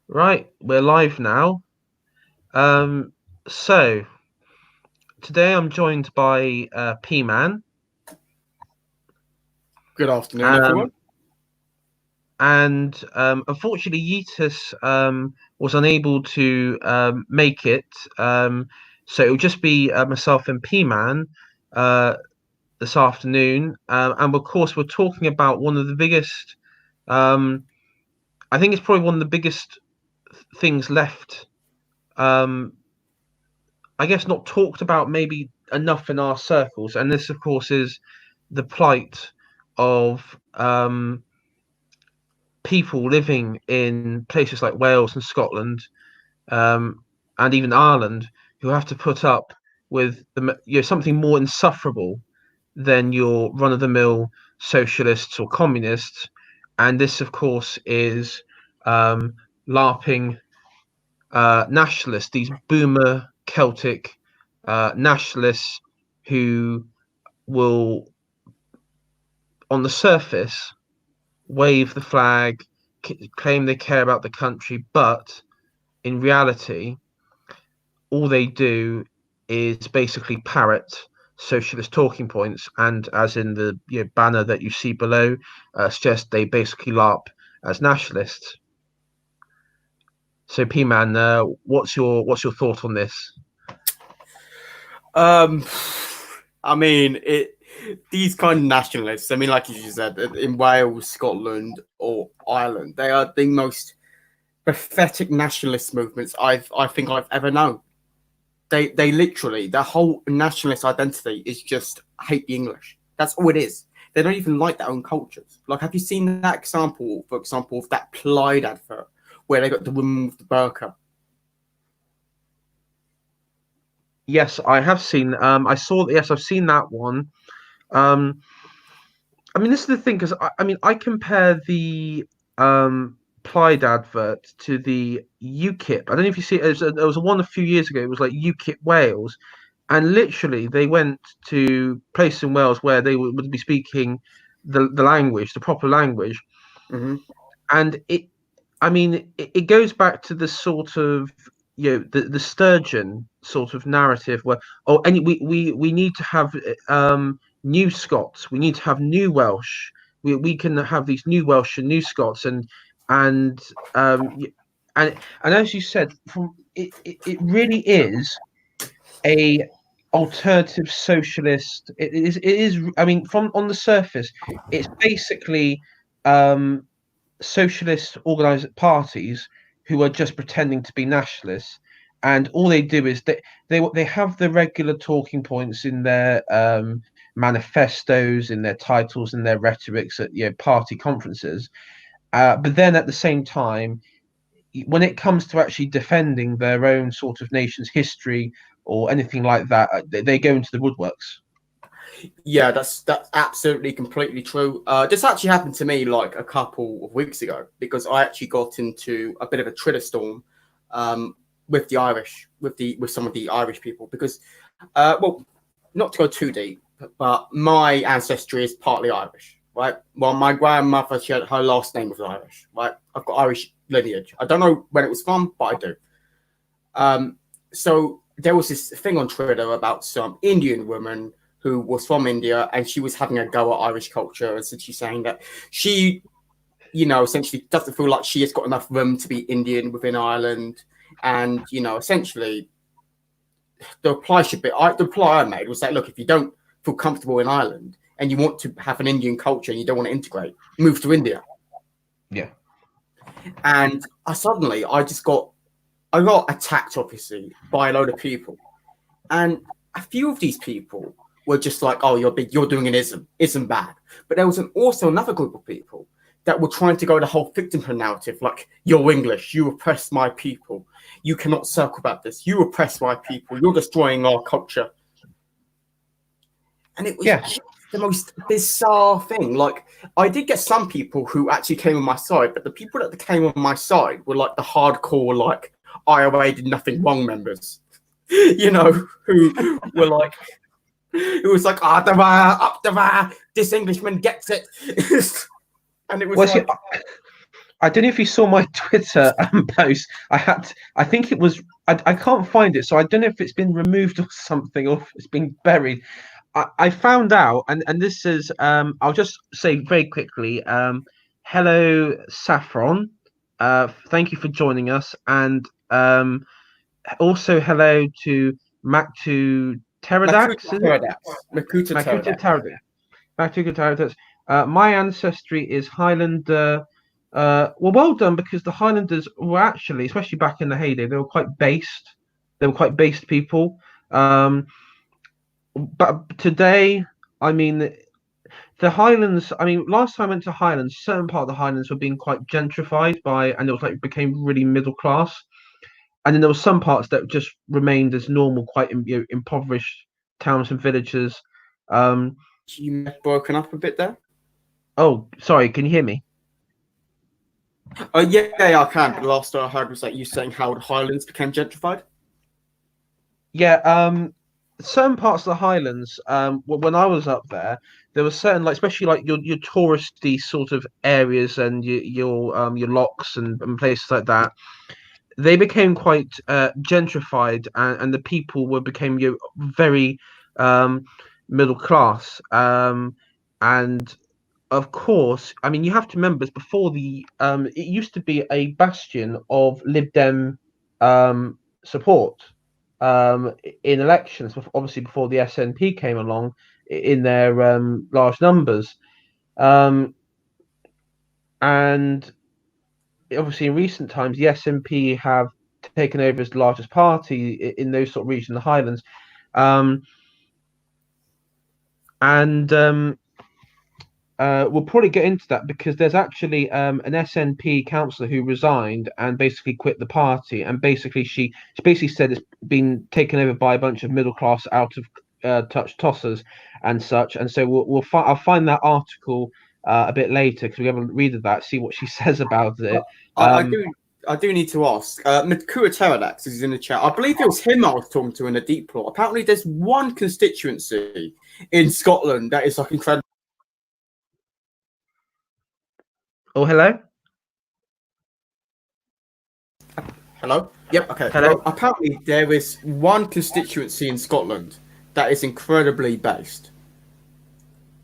Right, we're live now. Um, so today I'm joined by P-Man, Good afternoon, um, everyone. and unfortunately Yeetus was unable to make it. So it'll just be myself and P-Man uh, this afternoon, and of course we're talking about one of the biggest. Um, I think it's probably one of the biggest things left. Um, I guess not talked about maybe enough in our circles, and this, of course, is the plight of people living in places like Wales and Scotland, um, and even Ireland, who have to put up with something more insufferable than your run-of-the-mill socialists or communists, and this, of course, is um, LARPing nationalists, these boomer Celtic nationalists who will, on the surface, wave the flag, claim they care about the country, but in reality, all they do is basically parrot socialist talking points, and as in the banner that you see below, suggests they basically LARP as nationalists. So, P-Man, what's your thought on this? Um, I mean, it. These kind of nationalists. I mean, like you said, in Wales, Scotland, or Ireland, they are the most pathetic nationalist movements I think I've ever known. They literally their whole nationalist identity is just hate the English. That's all it is. They don't even like their own cultures. Like, have you seen that example, for example, of that Plaid advert where they got the woman with the burqa? Yes, I have seen. I saw. Yes, I've seen that one. Um, I mean, this is the thing because I mean, I compare the Plaid advert to the UKIP. I don't know if you see it. There was one a few years ago. It was like UKIP Wales, and literally they went to place in Wales where they would be speaking the language, the proper language, Mm-hmm. and I mean, it goes back to the sort of the Sturgeon sort of narrative where we need to have new Scots, we need to have new Welsh, we can have these new Welsh and new Scots and and as you said, it really is a alternative socialist. It is. I mean, from on the surface, it's basically um socialist organized parties who are just pretending to be nationalists, and all they do is they have the regular talking points in their manifestos, in their titles, in their rhetorics at party conferences. But then at the same time, when it comes to actually defending their own sort of nation's history or anything like that, they go into the woodworks. Yeah, that's absolutely completely true. This actually happened to me like a couple of weeks ago because I actually got into a bit of a Twitter storm um, with the Irish, with some of the Irish people because, well, not to go too deep, but my ancestry is partly Irish, right? Well, my grandmother, her last name was Irish, right? I've got Irish lineage. I don't know when it was from, but I do. So there was this thing on Twitter about some Indian woman who was from India and she was having a go at Irish culture, essentially saying that she, essentially doesn't feel like she has got enough room to be Indian within Ireland. And, essentially the reply I made was that, look, if you don't feel comfortable in Ireland and you want to have an Indian culture and you don't want to integrate, move to India. Yeah. And I got attacked, obviously, by a load of people. And a few of these people were just like, "Oh, you're doing an ism bad." But there was also another group of people that were trying to go the whole victimhood narrative, like, "You're English, you oppressed my people, you cannot circle about this, you oppress my people, you're destroying our culture." And it was Yes. just the most bizarre thing. Like, I did get some people who actually came on my side, but the people that came on my side were like the hardcore, like, IOA did nothing wrong members, who were like, it was like, ah, up the this Englishman gets it. And it was Well, see, like, I don't know if you saw my Twitter post. I think it was. I can't find it, so I don't know if it's been removed or something, or if it's been buried. I found out, and this is. I'll just say very quickly. Hello, Saffron. Thank you for joining us, and also hello to Maktu Makuta Pterodax. Is it pterodax. Makuta Makuta pterodax. Pterodax? Makuta Pterodax. My ancestry is Highlander. Well done, because the Highlanders were actually, especially back in the heyday, they were quite based. They were quite based people. But today, I mean, the Highlands. I mean, last time I went to Highlands, certain part of the Highlands were being quite gentrified by, and it was like became really middle class. And then there were some parts that just remained as normal, quite impoverished towns and villages. Um, You may have broken up a bit there. oh, sorry, can you hear me? Oh yeah, I can. But the last I heard was that you saying how the Highlands became gentrified. Yeah, certain parts of the Highlands, when I was up there, there were certain, like, especially like your touristy sort of areas and your locks and places like that. They became quite gentrified, and the people were became very um, middle class. And of course, I mean, you have to remember, it's before it used to be a bastion of Lib Dem support in elections, obviously before the SNP came along in their large numbers. Um, and obviously, in recent times, the SNP have taken over as the largest party in those sort of regions, the Highlands. Um, and We'll probably get into that, because there's actually an SNP councillor who resigned and basically quit the party, and basically she basically said it's been taken over by a bunch of middle class out of touch tossers and such. And so I'll find that article a bit later, because we have a read of that, see what she says about it. I do. I do need to ask. Makuta pterodax is in the chat. I believe it was him I was talking to in a deep plot. Apparently, there's one constituency in Scotland that is like incredible. Oh, hello. Hello? Yep, okay. Hello. Well, apparently there is one constituency in Scotland that is incredibly based.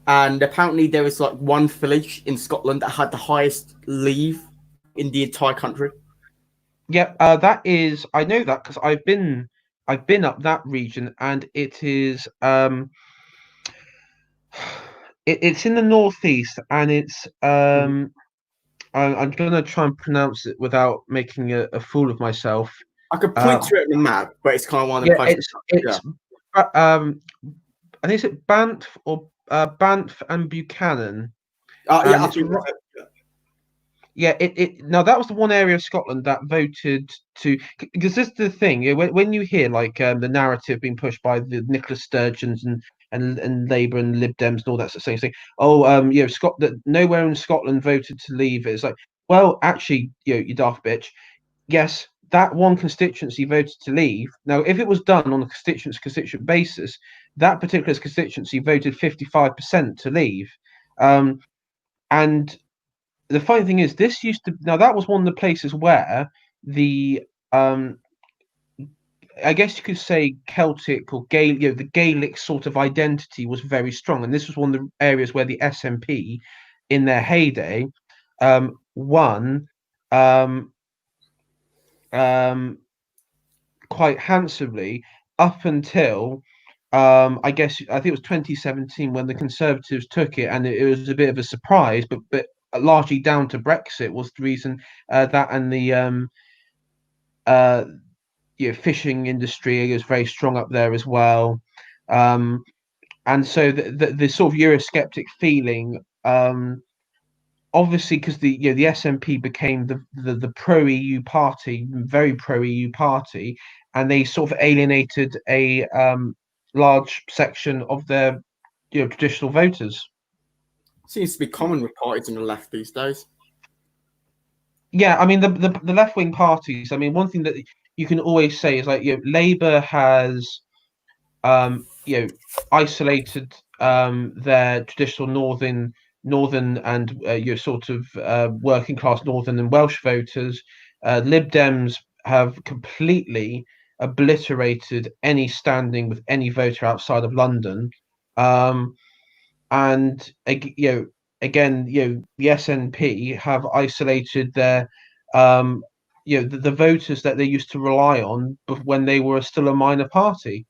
And apparently there is like one village in Scotland that had the highest leave in the entire country. Yeah, that is, I know that because I've been up that region, and it is it's in the northeast, and it's I'm gonna try and pronounce it without making a fool of myself. I could point to it on the map, but it's kind of one of the Yeah, places. it's I think it's Banff or Banff and Buchanan. Yeah, And I it's think yeah, it now that was the one area of Scotland that voted to, because this is the thing, when you hear like the narrative being pushed by the Nicola Sturgeons and Labour and Lib Dems and all that sort of thing, oh Scott, that nowhere in Scotland voted to leave. It's like, well, actually, you daft bitch, yes, that one constituency voted to leave. Now, if it was done on a constituent basis, that particular constituency voted 55% to leave. And the funny thing is, this used to, now that was one of the places where the I guess you could say Celtic or Gaelic, the Gaelic sort of identity was very strong, and this was one of the areas where the SNP, in their heyday, won um, um, quite handsomely, up until I think it was 2017 when the Conservatives took it, and it was a bit of a surprise, but largely down to Brexit was the reason, that, and the uh, fishing industry is very strong up there as well. Um, and so the sort of Eurosceptic feeling, obviously, because the SNP became the pro EU party, very pro EU party, and they sort of alienated a large section of their traditional voters. seems to be common with parties on the left these days. Yeah, I mean the left wing parties. I mean, one thing that you can always say is, like, Labour has isolated their traditional northern northern and your sort of working class northern and Welsh voters. Lib Dems have completely obliterated any standing with any voter outside of London. Um, and again, the SNP have isolated their the voters that they used to rely on when they were still a minor party,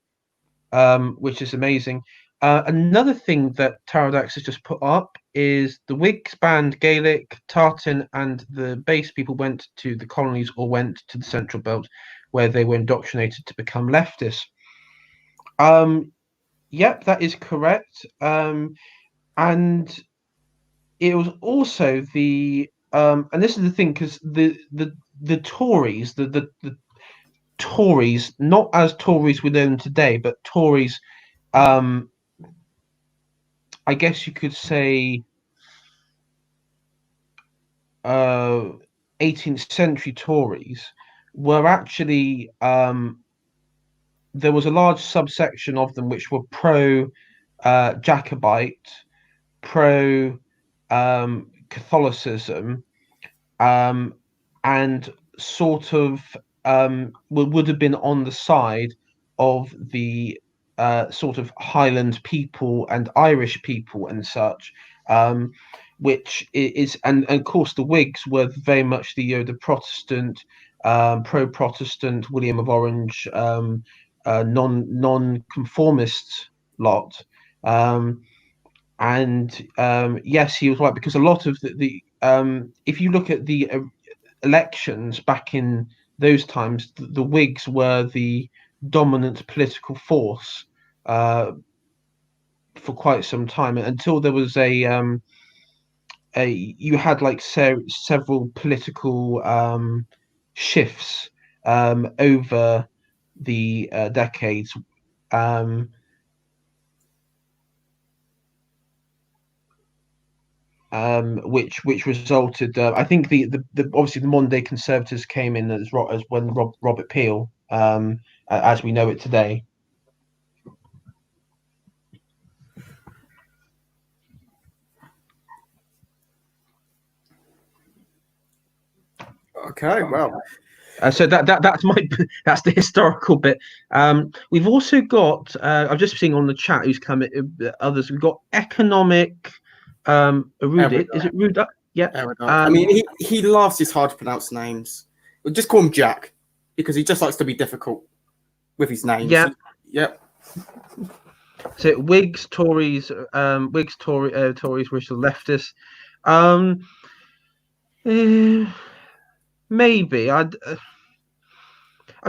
which is amazing. Another thing that Pterodax has just put up is the Whigs banned Gaelic, Tartan, and the base people went to the colonies or went to the Central Belt, where they were indoctrinated to become leftists. Yep, that is correct. And it was also and this is the thing, because the Tories, the Tories, not as Tories we know them today, but Tories, um, I guess you could say, uh, 18th century Tories were actually, there was a large subsection of them which were pro Jacobite, pro Catholicism, um, and sort of would have been on the side of the sort of Highland people and Irish people and such, which is, and of course the Whigs were very much the Protestant, pro-Protestant, William of Orange, non-conformist lot. Um, and yes, he was right, because a lot of if you look at the elections back in those times, the Whigs were the dominant political force for quite some time, until there was a you had like several political shifts over the decades. Um, which resulted. I think the obviously the modern day Conservatives came in as when Robert Peel, as we know it today. Okay, well, So that's my that's the historical bit. We've also got I've just seen on the chat who's come others. We've got economic erudite. Is it erudite? Yeah. I mean, he loves his hard to pronounce names. We'll just call him Jack because he just likes to be difficult with his names. Yeah. Yep. So Whigs, Tories, Tories, which are leftists. Um, maybe I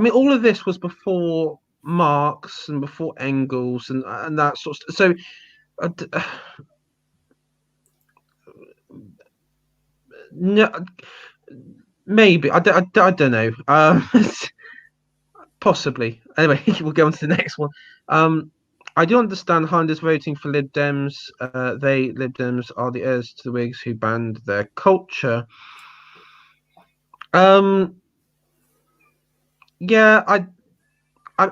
mean, all of this was before Marx and before Engels and that sort of stuff. So, no, maybe I don't know. Possibly. Anyway, we'll go on to the next one. I do understand Hinders voting for Lib Dems. Lib Dems, are the heirs to the Whigs who banned their culture. Yeah, I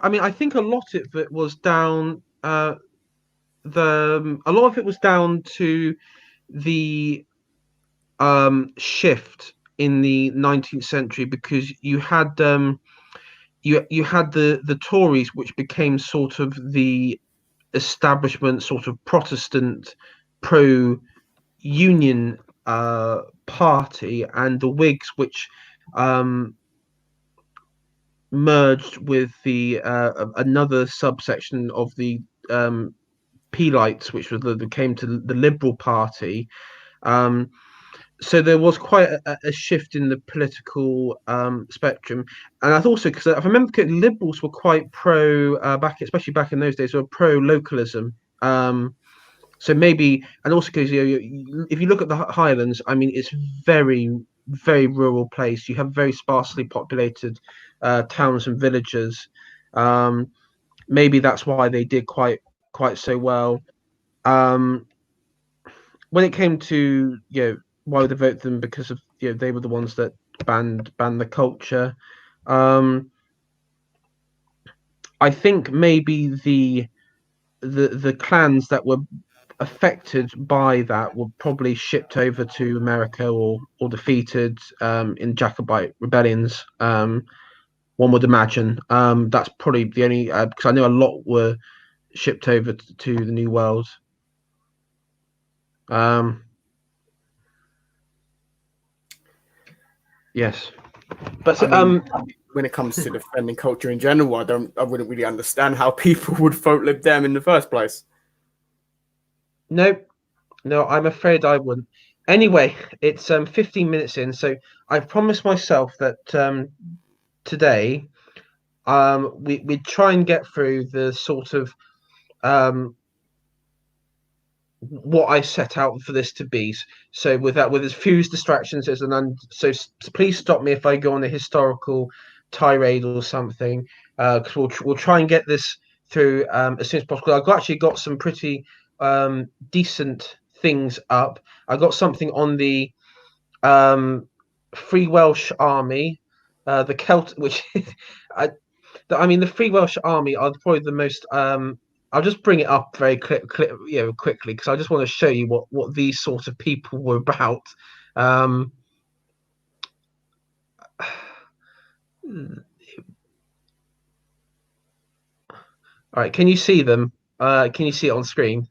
mean, I think a lot of it was down. A lot of it was down to the shift in the 19th century, because you had you had the Tories, which became sort of the establishment, sort of Protestant pro union party, and the Whigs, which merged with the another subsection of the Peelites, which was came to the Liberal Party. So there was quite a shift in the political spectrum, and I thought also, because I remember Liberals were quite pro back, especially back in those days, were pro localism. So maybe, and also because if you look at the Highlands, I mean, it's very rural place. You have very sparsely populated towns and villages. Maybe that's why they did quite so well. When it came to why would they vote them, because of they were the ones that banned the culture. I think maybe the clans that were affected by that were probably shipped over to America or defeated in Jacobite rebellions. One would imagine. That's probably the only because I know a lot were shipped over to the New World. Yes, but I mean, when it comes to defending culture in general, I wouldn't really understand how people would vote Lib Dem in the first place. no, no, I'm afraid I wouldn't. Anyway, it's 15 minutes in, so I've promised myself that today we try and get through the sort of um what I set out for this to be. So with that, with as few distractions as so please stop me if I go on a historical tirade or something, because we'll try and get this through as soon as possible. I've actually got some pretty decent things up. I got something on the Free Welsh Army, the Celt, which I, I mean, the Free Welsh Army are probably the most. I'll just bring it up very quickly because I just want to show you what these sort of people were about. Um, all right, can you see them? Can you see it on screen?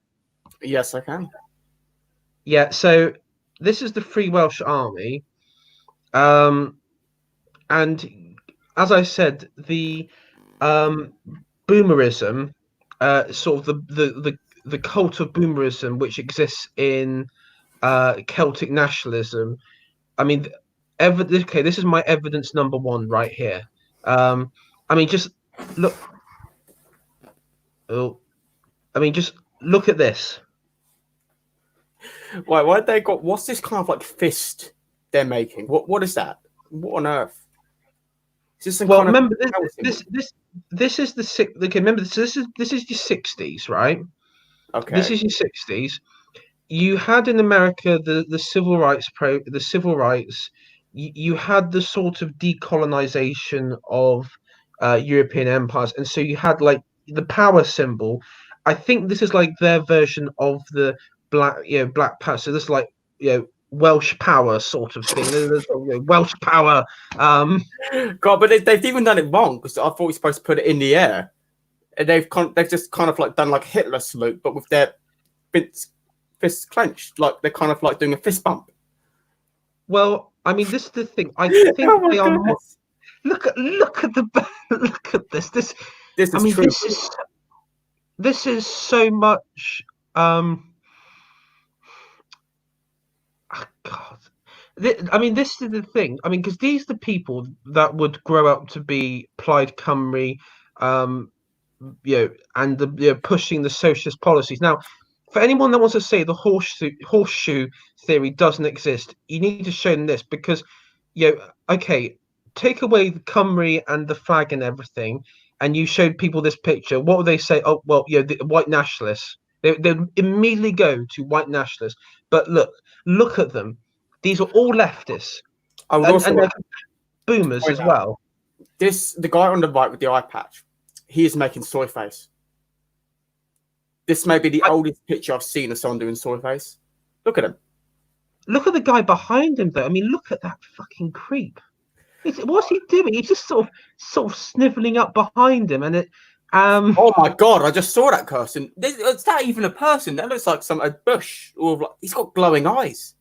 Yes, I can. Yeah. So this is the Free Welsh Army, and as I said, the Boomerism, sort of the cult of Boomerism, which exists in Celtic nationalism. I mean, okay, this is my evidence number one right here. I mean, just look. Oh, I mean, just look at this. Why they got? What's this kind of like fist they're making? What is that? What on earth? Is this some Well, kind remember of this is the six. Okay, remember this is your 60s, right? This Okay. is your 60s. You had in America the civil rights. You had the sort of decolonization of European empires, and so you had like the power symbol. I think this is like their version of the black power. So this is like Welsh power sort of thing. There's, Welsh power. Um, God, but they've even done it wrong because I thought we were supposed to put it in the air, and they've just kind of like done like Hitler salute, but with their fists clenched, like they're kind of like doing a fist bump. well, I mean, this is the thing. I think Oh my they are. goodness. Look at the look at this. This I is mean, true. this is so much. God. I mean, this is the thing. I mean, because these are the people that would grow up to be Plaid Cymru, um, and pushing the socialist policies. Now, for anyone that wants to say the horseshoe theory doesn't exist, you need to show them this because, okay, take away the Cymru and the flag and everything, and you showed people this picture. What would they say? Oh, well, the white nationalists. They immediately go to white nationalists. But look at them. These are all leftists, I would and also they're like to boomers point as out well. the guy on the right with the eye patch. He is making soy face. This may be the I, oldest picture I've seen of someone doing soy face. Look at him. Look at the guy behind him, though. I mean, look at that fucking creep. What's he doing? He's just sort of sniveling up behind him, and it. Oh my god! I just saw that person. Is that even a person? That looks like a bush. Or he's got glowing eyes.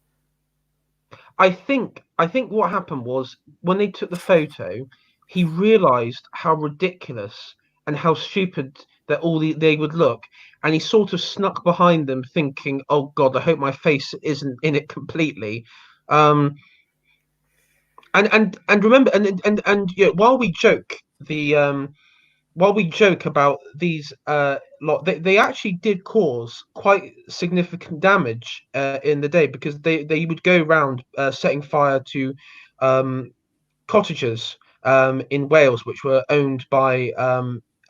I think what happened was when they took the photo, he realised how ridiculous and how stupid that they would look, and he sort of snuck behind them, thinking, "Oh God, I hope my face isn't in it completely." Um, and remember, while we joke about these lot, they actually did cause quite significant damage in the day because they would go around setting fire to cottages in Wales which were owned by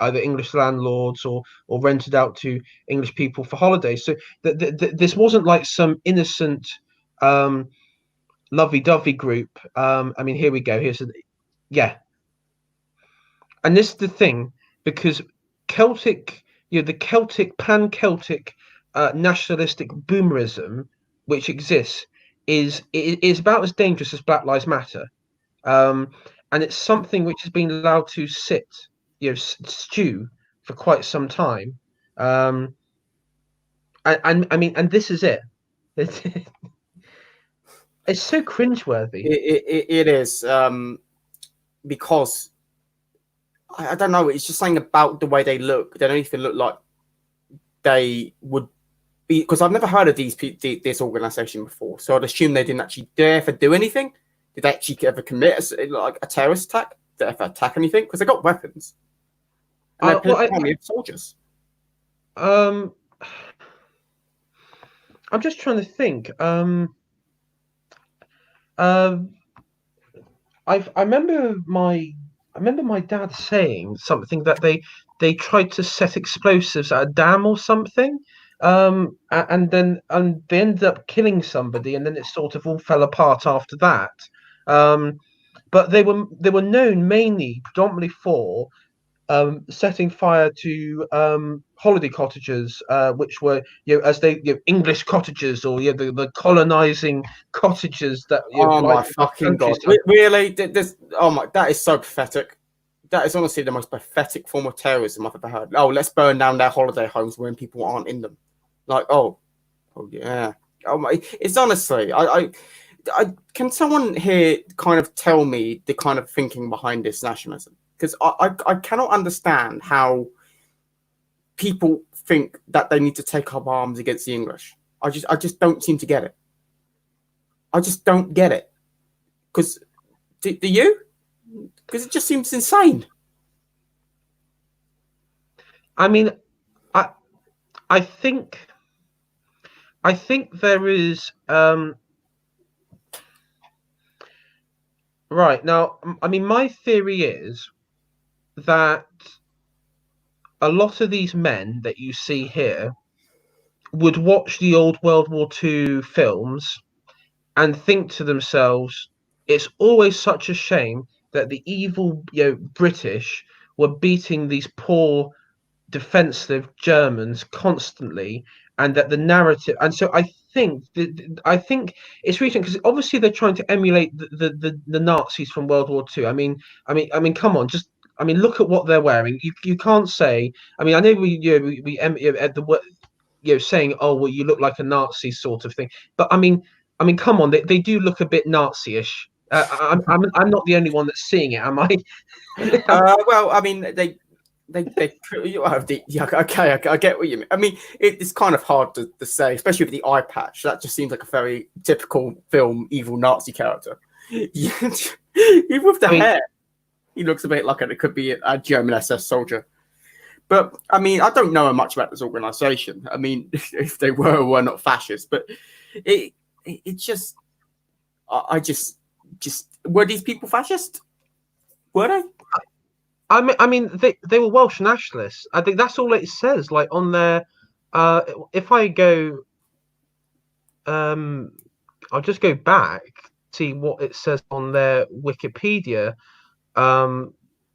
either English landlords or rented out to English people for holidays. So this wasn't like some innocent um, lovey-dovey group. I mean, here we go. Yeah, and this is the thing because Celtic, the Celtic pan-Celtic nationalistic boomerism which exists is about as dangerous as Black Lives Matter, um, and it's something which has been allowed to sit, stew for quite some time. Um, and I mean, and this is it. It's, it's so cringeworthy. It is because I don't know. It's just something about the way they look. They don't even look like they would be. Because I've never heard of this organization before, so I'd assume they didn't actually dare ever do anything. Did they actually ever commit a terrorist attack? Did they ever attack anything? Because they got weapons and they're Well, army of soldiers. I'm just trying to think. Um, I remember my dad saying something that they tried to set explosives at a dam or something, and they ended up killing somebody, and then it sort of all fell apart after that. Um, but they were known mainly predominantly for setting fire to holiday cottages, which were, as they, English cottages, or the colonizing cottages that Oh like my fucking god! countryside. Really? Oh my! That is so pathetic. That is honestly the most pathetic form of terrorism I've ever heard. Oh, let's burn down their holiday homes when people aren't in them. Like, oh yeah. Oh my! It's honestly, can someone here kind of tell me the kind of thinking behind this nationalism? Because I cannot understand how people think that they need to take up arms against the English. I just don't seem to get it. I just don't get it. Because do you? Because it just seems insane. I mean, I I think there is right now. I mean, my theory is that a lot of these men that you see here would watch the old World War II films and think to themselves, it's always such a shame that the evil, British were beating these poor defensive Germans constantly, and that the narrative. And so I think it's recent because obviously they're trying to emulate the Nazis from World War II. I mean, come on, just. I mean, look at what they're wearing. You can't say. I mean, I know we at the saying, oh well, you look like a Nazi sort of thing. But I mean, come on, they do look a bit Nazi-ish. I'm not the only one that's seeing it, am I? Well, I mean, yeah, okay, I get what you mean. I mean, it's kind of hard to say, especially with the eye patch. That just seems like a very typical film evil Nazi character. Even with the I mean, hair, he looks a bit like it could be a German SS soldier. But I mean, I don't know much about this organization. I mean, if they were not fascist, but it just, I just were these people fascist? Were they? I mean, they were Welsh nationalists. I think that's all it says. Like on their, if I go, um, I'll just go back, see what it says on their Wikipedia um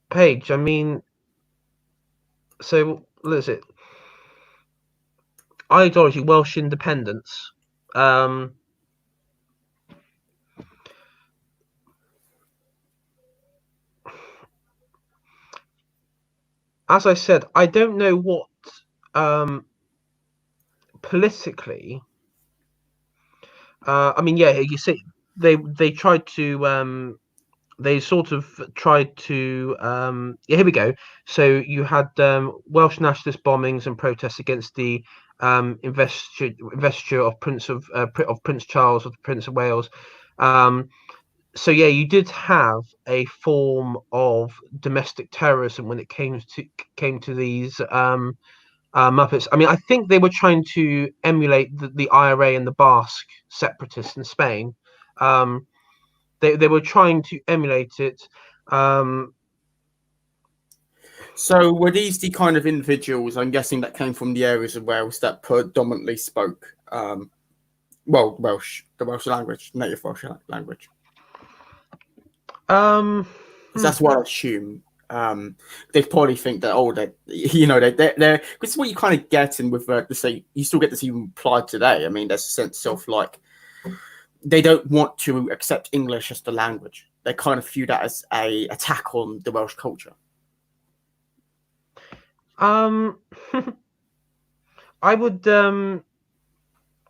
page. I mean, so what is it? Ideology, Welsh independence. Um, as I said, I don't know what um politically. I mean, yeah, you see, they tried to they sort of tried to yeah, here we go. So you had Welsh nationalist bombings and protests against the investiture of Prince Charles, of the Prince of Wales. um so yeah, you did have a form of domestic terrorism when it came to these Muppets. I mean, I think they were trying to emulate the IRA and the Basque separatists in Spain. um they were trying to emulate it. Um, So were these the kind of individuals, I'm guessing, that came from the areas of Wales that predominantly spoke, Welsh, the Welsh language, native Welsh language? um, Because that's what I assume. They probably think that they're because what you kind of get in with say you still get this even applied today. I mean, there's a sense of like they don't want to accept English as the language. They kind of view that as a attack on the Welsh culture. I would.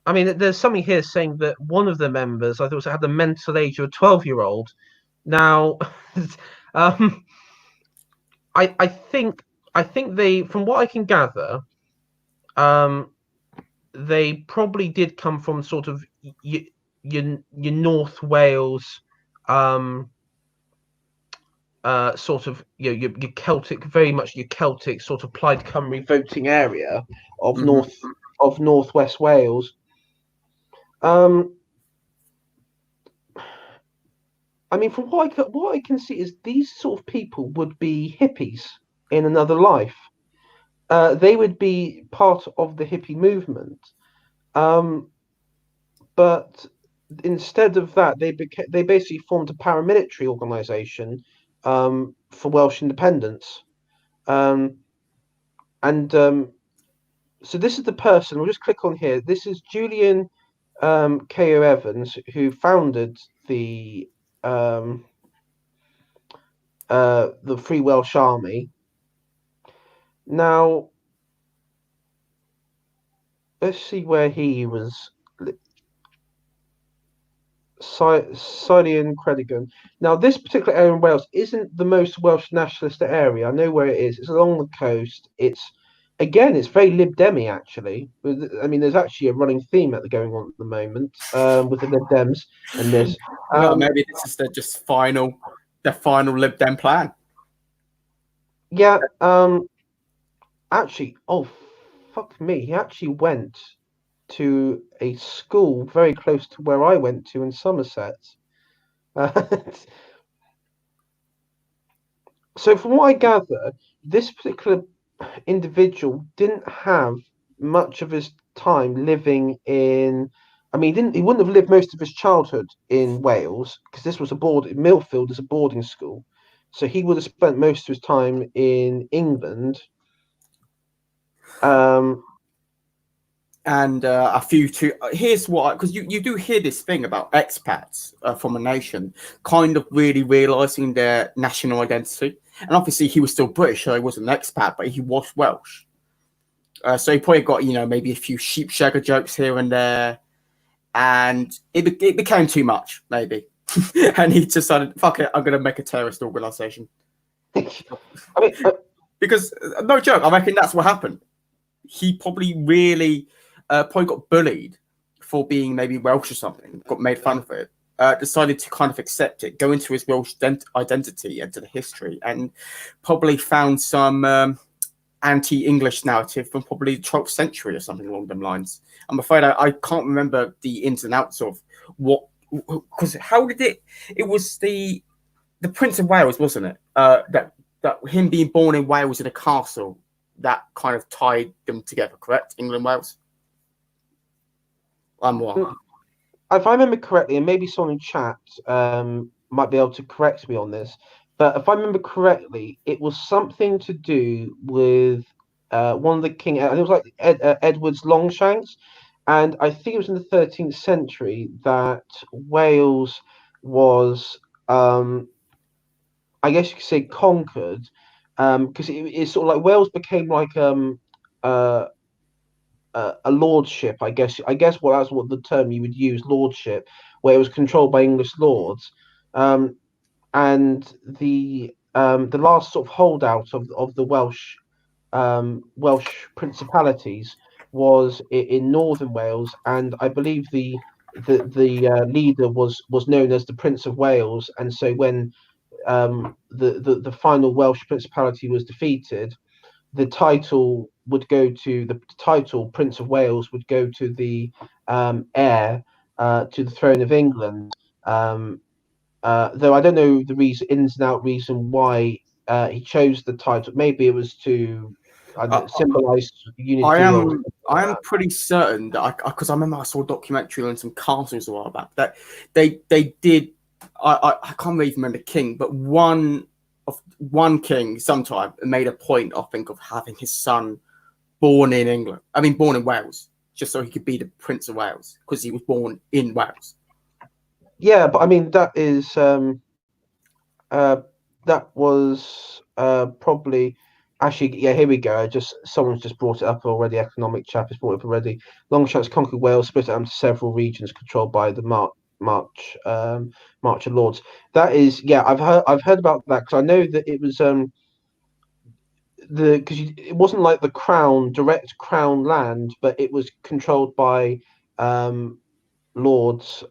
I mean, there's something here saying that one of the members, I thought, had the mental age of a 12-year-old. Now, I think they, from what I can gather, they probably did come from sort of your North Wales, sort of your Celtic, very much your Celtic sort of Plaid Cymru voting area of Northwest Wales. I mean, from what I can see is these sort of people would be hippies in another life. They would be part of the hippie movement, but instead of that, they basically formed a paramilitary organisation for Welsh independence, and so this is the person. We'll just click on here. This is Julian K.O. Evans, who founded the Free Welsh Army. Now, let's see where he was. Silian Credigan. Now, this particular area in Wales isn't the most Welsh nationalist area. I know where it is. It's along the coast. It's very Lib Demi actually. I mean, there's actually a running theme going on at the moment with the Lib Dems and this. Maybe this is the final Lib Dem plan. Yeah. Actually, oh fuck me, he actually went to a school very close to where I went to in Somerset. So from what I gather, this particular individual didn't have much of his time living in. I mean, he wouldn't have lived most of his childhood in Wales because this was Millfield is a boarding school, so he would have spent most of his time in England. And a few too. Here's what, because you do hear this thing about expats from a nation kind of really realizing their national identity. And obviously, he was still British, so he wasn't an expat, but he was Welsh. So he probably got maybe a few sheepshagger jokes here and there, and it became too much maybe, and he decided, "Fuck it, I'm going to make a terrorist organization." I mean, because no joke, I reckon that's what happened. He probably really. Probably got bullied for being maybe Welsh or something, got made fun of it, decided to kind of accept it, go into his Welsh identity, into the history, and probably found some anti-English narrative from probably the 12th century or something along them lines. I'm afraid I can't remember the ins and outs of what, because how did it was the Prince of Wales, wasn't it? That him being born in Wales in a castle, that kind of tied them together, correct? England, Wales? If I remember correctly, and maybe someone in chat might be able to correct me on this, but if I remember correctly, it was something to do with one of the king. It was like Edward's Longshanks, and I think it was in the 13th century that Wales was, I guess you could say, conquered, because it's sort of like Wales became like a lordship, I guess. That's what the term you would use, lordship, where it was controlled by English lords, and the last sort of holdout of the Welsh principalities was in northern Wales, and I believe the leader was known as the Prince of Wales, and so when the final Welsh principality was defeated, the title Prince of Wales would go to the heir to the throne of England. Though I don't know the ins and out reason why he chose the title. Maybe it was to symbolize unity. I am pretty certain that because I remember I saw a documentary on some castles a while back that they did. I can't even remember the king, but one one king sometime made a point, I think, of having his son born in England. I mean, born in Wales, just so he could be the Prince of Wales because he was born in Wales. Yeah, but I mean that was probably actually, yeah, here we go. Just someone's just brought it up already. Economic chap has brought it up already. Longshanks conquered Wales, split it into several regions controlled by the March of Lords. That is, yeah, I've heard about that because I know that it was it wasn't like the direct crown land, but it was controlled by lords.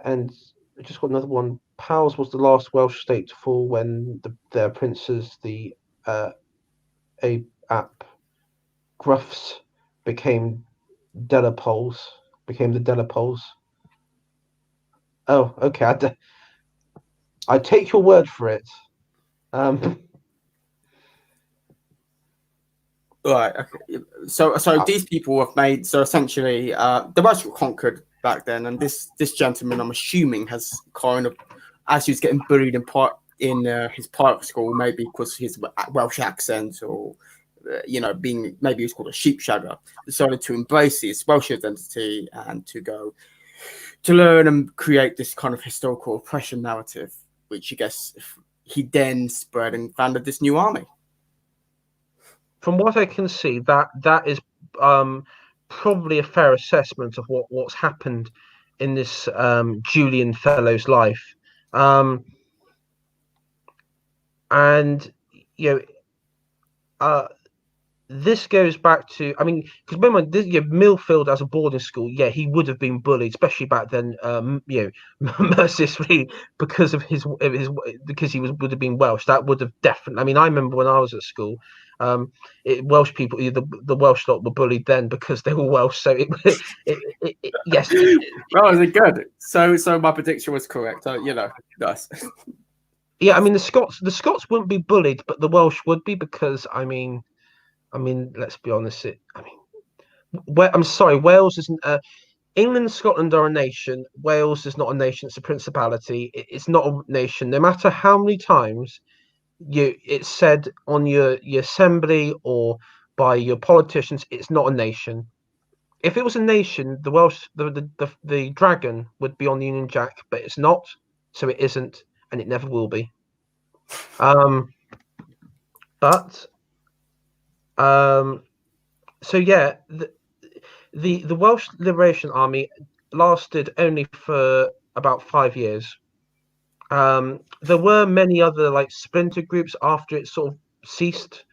And I just got another one. Powys was the last Welsh state to fall when their princes, the Ap Gruffs, became Delapoles. Became the Delapoles. Oh, okay. I take your word for it. Right. Okay. So these people have made essentially the Welsh were conquered back then, and this gentleman, I'm assuming, has kind of, as he was getting bullied in his pirate school, maybe because his Welsh accent or being maybe he was called a sheepshagger, decided to embrace his Welsh identity and to go to learn and create this kind of historical oppression narrative, which I guess he then spread and founded this new army. From what I can see, that is probably a fair assessment of what's happened in this Julian fellow's life. And this goes back to, I mean, because remember, Millfield as a boarding school, yeah, he would have been bullied, especially back then, mercilessly because of his because he would have been Welsh. That would have definitely. I mean, I remember when I was at school, Welsh people, the Welsh lot were bullied then because they were Welsh. So yes. Well, is it good? So my prediction was correct. Nice. Yeah, I mean the Scots wouldn't be bullied, but the Welsh would be because I mean, let's be honest. I'm sorry, Wales isn't. England and Scotland are a nation. Wales is not a nation. It's a principality. It's not a nation. No matter how many times it's said on your assembly or by your politicians, it's not a nation. If it was a nation, the Welsh, the dragon would be on the Union Jack, but it's not. So it isn't, and it never will be. So yeah, the Welsh Liberation Army lasted only for about 5 years. There were many other like splinter groups after it sort of ceased,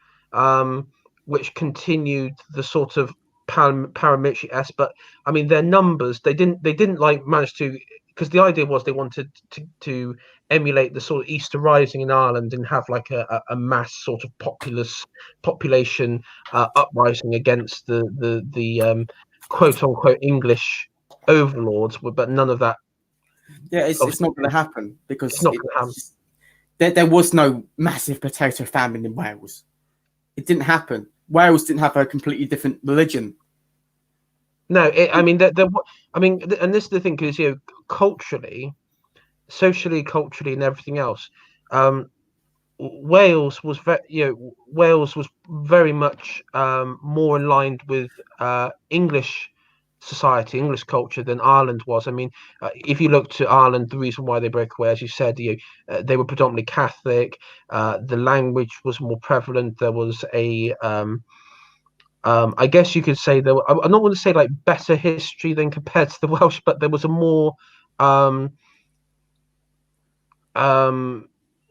which continued the sort of paramilitary s. But I mean, their numbers they didn't like manage to, because the idea was they wanted to emulate the sort of Easter Rising in Ireland and have like a mass sort of population uprising against the quote unquote English overlords, but none of that. Yeah, it's not going to happen because there was no massive potato famine in Wales. It didn't happen. Wales didn't have a completely different religion. No, I mean, and this is the thing, because culturally, socially, culturally, and everything else, Wales was very much more in line with English society, English culture than Ireland was. I mean, if you look to Ireland, the reason why they broke away, as you said, they were predominantly Catholic. The language was more prevalent. There was I guess you could say I'm not going to say like better history than compared to the Welsh, but there was a more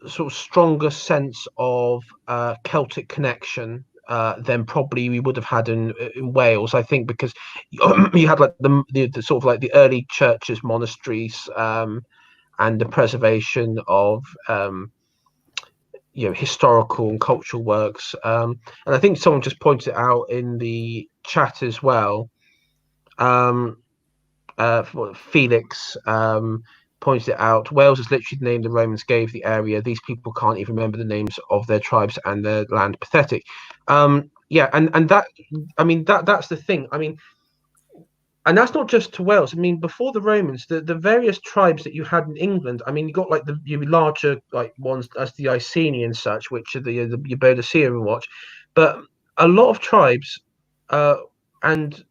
sort of stronger sense of Celtic connection than probably we would have had in Wales, I think, because you had like the sort of like the early churches, monasteries, and the preservation of historical and cultural works. And I think someone just pointed it out in the chat as well. Felix pointed it out. Wales is literally the name the Romans gave the area. These people can't even remember the names of their tribes and their land. Pathetic. Yeah, and that, I mean, that's the thing. I mean, And that's not just to Wales. I mean, before the Romans, the various tribes that you had in England. I mean, you got like the your larger like ones as the Iceni and such, which are the your Boadicea and watch, but a lot of tribes, uh, and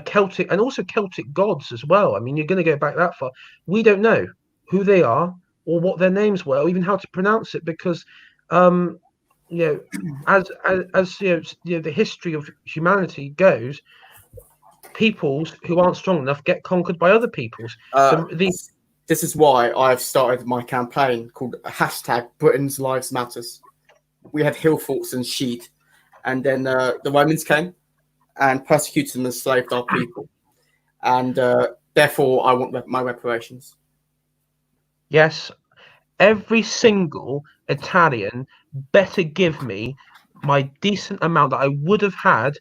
Celtic and also Celtic gods as well. I mean, you're going to go back that far. We don't know who they are or what their names were, or even how to pronounce it, because um, you know, as the history of humanity goes, peoples who aren't strong enough get conquered by other peoples. The This is why I've started my campaign called hashtag Britain's Lives Matters. We had hill forts and Sheed, and then the Romans came and persecuted and enslaved our people, and therefore I want my reparations. Yes, every single Italian better give me my decent amount that I would have had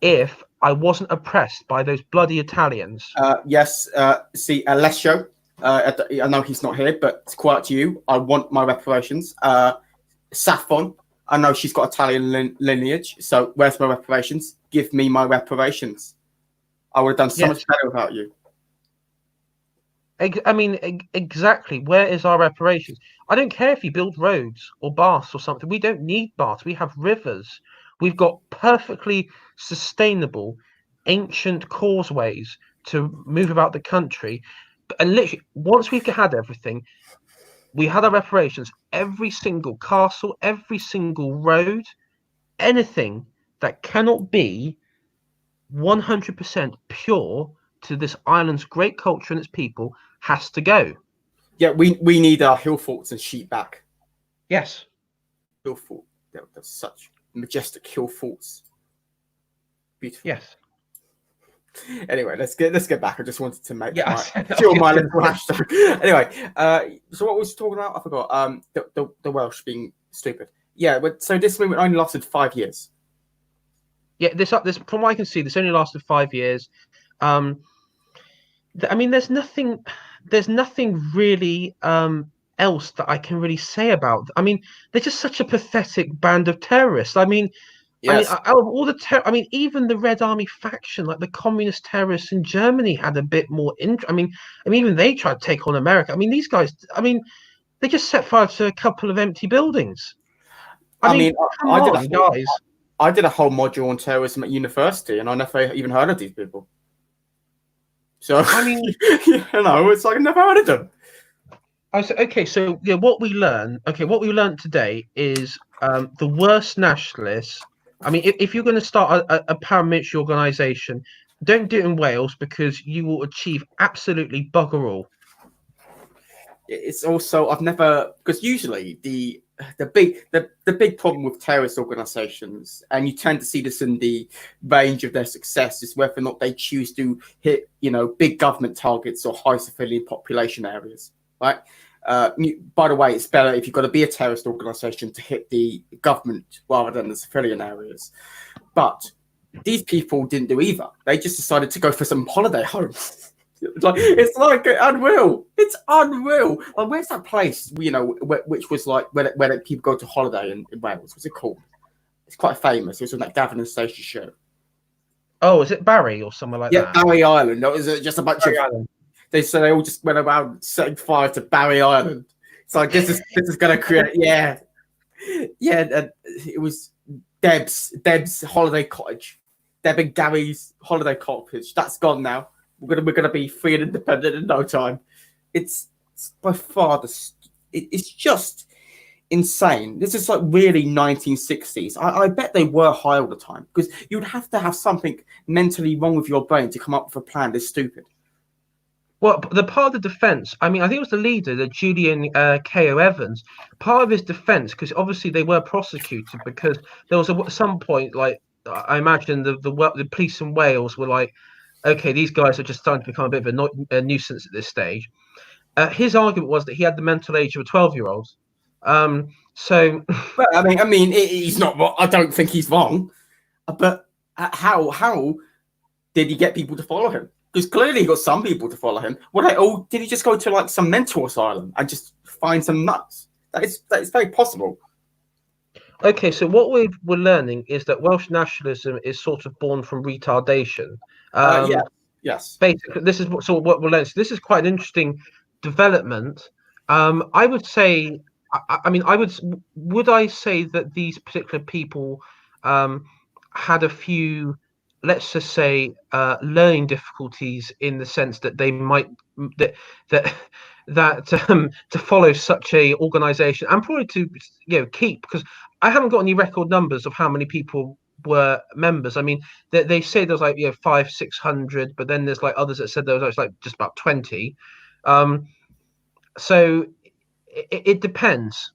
if I wasn't oppressed by those bloody Italians. Yes, see, Alessio, I know he's not here, but to quote you, I want my reparations. Saffron, I know she's got Italian lineage, so where's my reparations? Give me my reparations. I would have done so much better without you. I mean, exactly. Where is our reparations? I don't care if you build roads or baths or something. We don't need baths. We have rivers. We've got perfectly sustainable, ancient causeways to move about the country. And literally, once we've had everything, we had our reparations. Every single castle, every single road, anything that cannot be 100% pure to this island's great culture and its people has to go. Yeah, we need our hill forts and sheep back. Yes. Hill fort. They're such majestic hill forts. Beautiful. Yes. Anyway, let's get back. I just wanted to make my little hashtag. Anyway, so what was we talking about? I forgot. The Welsh being stupid. Yeah, but so this movement only lasted 5 years. Yeah, this from what I can see, this only lasted 5 years. I mean, there's nothing really else that I can really say about. I mean, they're just such a pathetic band of terrorists. I mean, yes. out of all the even the Red Army faction, like the communist terrorists in Germany, had a bit more interest. I mean, even they tried to take on America. I mean, these guys. I mean, they just set fire to a couple of empty buildings. I mean, guys. I did a whole module on terrorism at university, and I never even heard of these people. So I mean, it's like I never heard of them. So yeah, what we learned today is the worst nationalists. I mean, if you're going to start a paramilitary organization, don't do it in Wales because you will achieve absolutely bugger all. It's also because usually the big problem with terrorist organizations, and you tend to see this in the range of their success, is whether or not they choose to hit big government targets or high civilian population areas, right? By the way, it's better if you've got to be a terrorist organization to hit the government rather than the civilian areas. But these people didn't do either. They just decided to go for some holiday homes. It's like unreal. It's unreal. Like, where's that place? Which was like where people go to holiday in Wales. What's it called? It's quite famous. It was on that Gavin and Stacey show. Oh, is it Barry or somewhere like that? Yeah, Barry Island. That was just a bunch Barry of. Island. They all just went around setting fire to Barry Island. It's like this is going to create. Yeah. It was Deb's holiday cottage. Deb and Gary's holiday cottage. That's gone now. We're gonna be free and independent in no time. It's by far it's just insane. This is like really 1960s. I bet they were high all the time, because you'd have to have something mentally wrong with your brain to come up with a plan this stupid. Well, the part of the defense, I mean, I think it was the leader, the Julian K.O. Evans. Part of his defense, because obviously they were prosecuted, because there was some point, like I imagine the police in Wales were like, okay, these guys are just starting to become a bit of a nuisance at this stage. His argument was that he had the mental age of a 12-year-old. So, but I mean, he's not. I don't think he's wrong. But how did he get people to follow him? Because clearly he got some people to follow him. Did he just go to like some mental asylum and just find some nuts? That is very possible. Okay, so what we're learning is that Welsh nationalism is sort of born from retardation. Yeah. Yes. Basically, this is what we'll learn. So this is quite an interesting development. I would say, I mean, would I say that these particular people um, had a few, let's just say, learning difficulties in the sense that they might that that to follow such a organization and probably to keep, because I haven't got any record numbers of how many people were members. I mean, they say there's like 500-600, but then there's like others that said there was like just about 20. So it depends.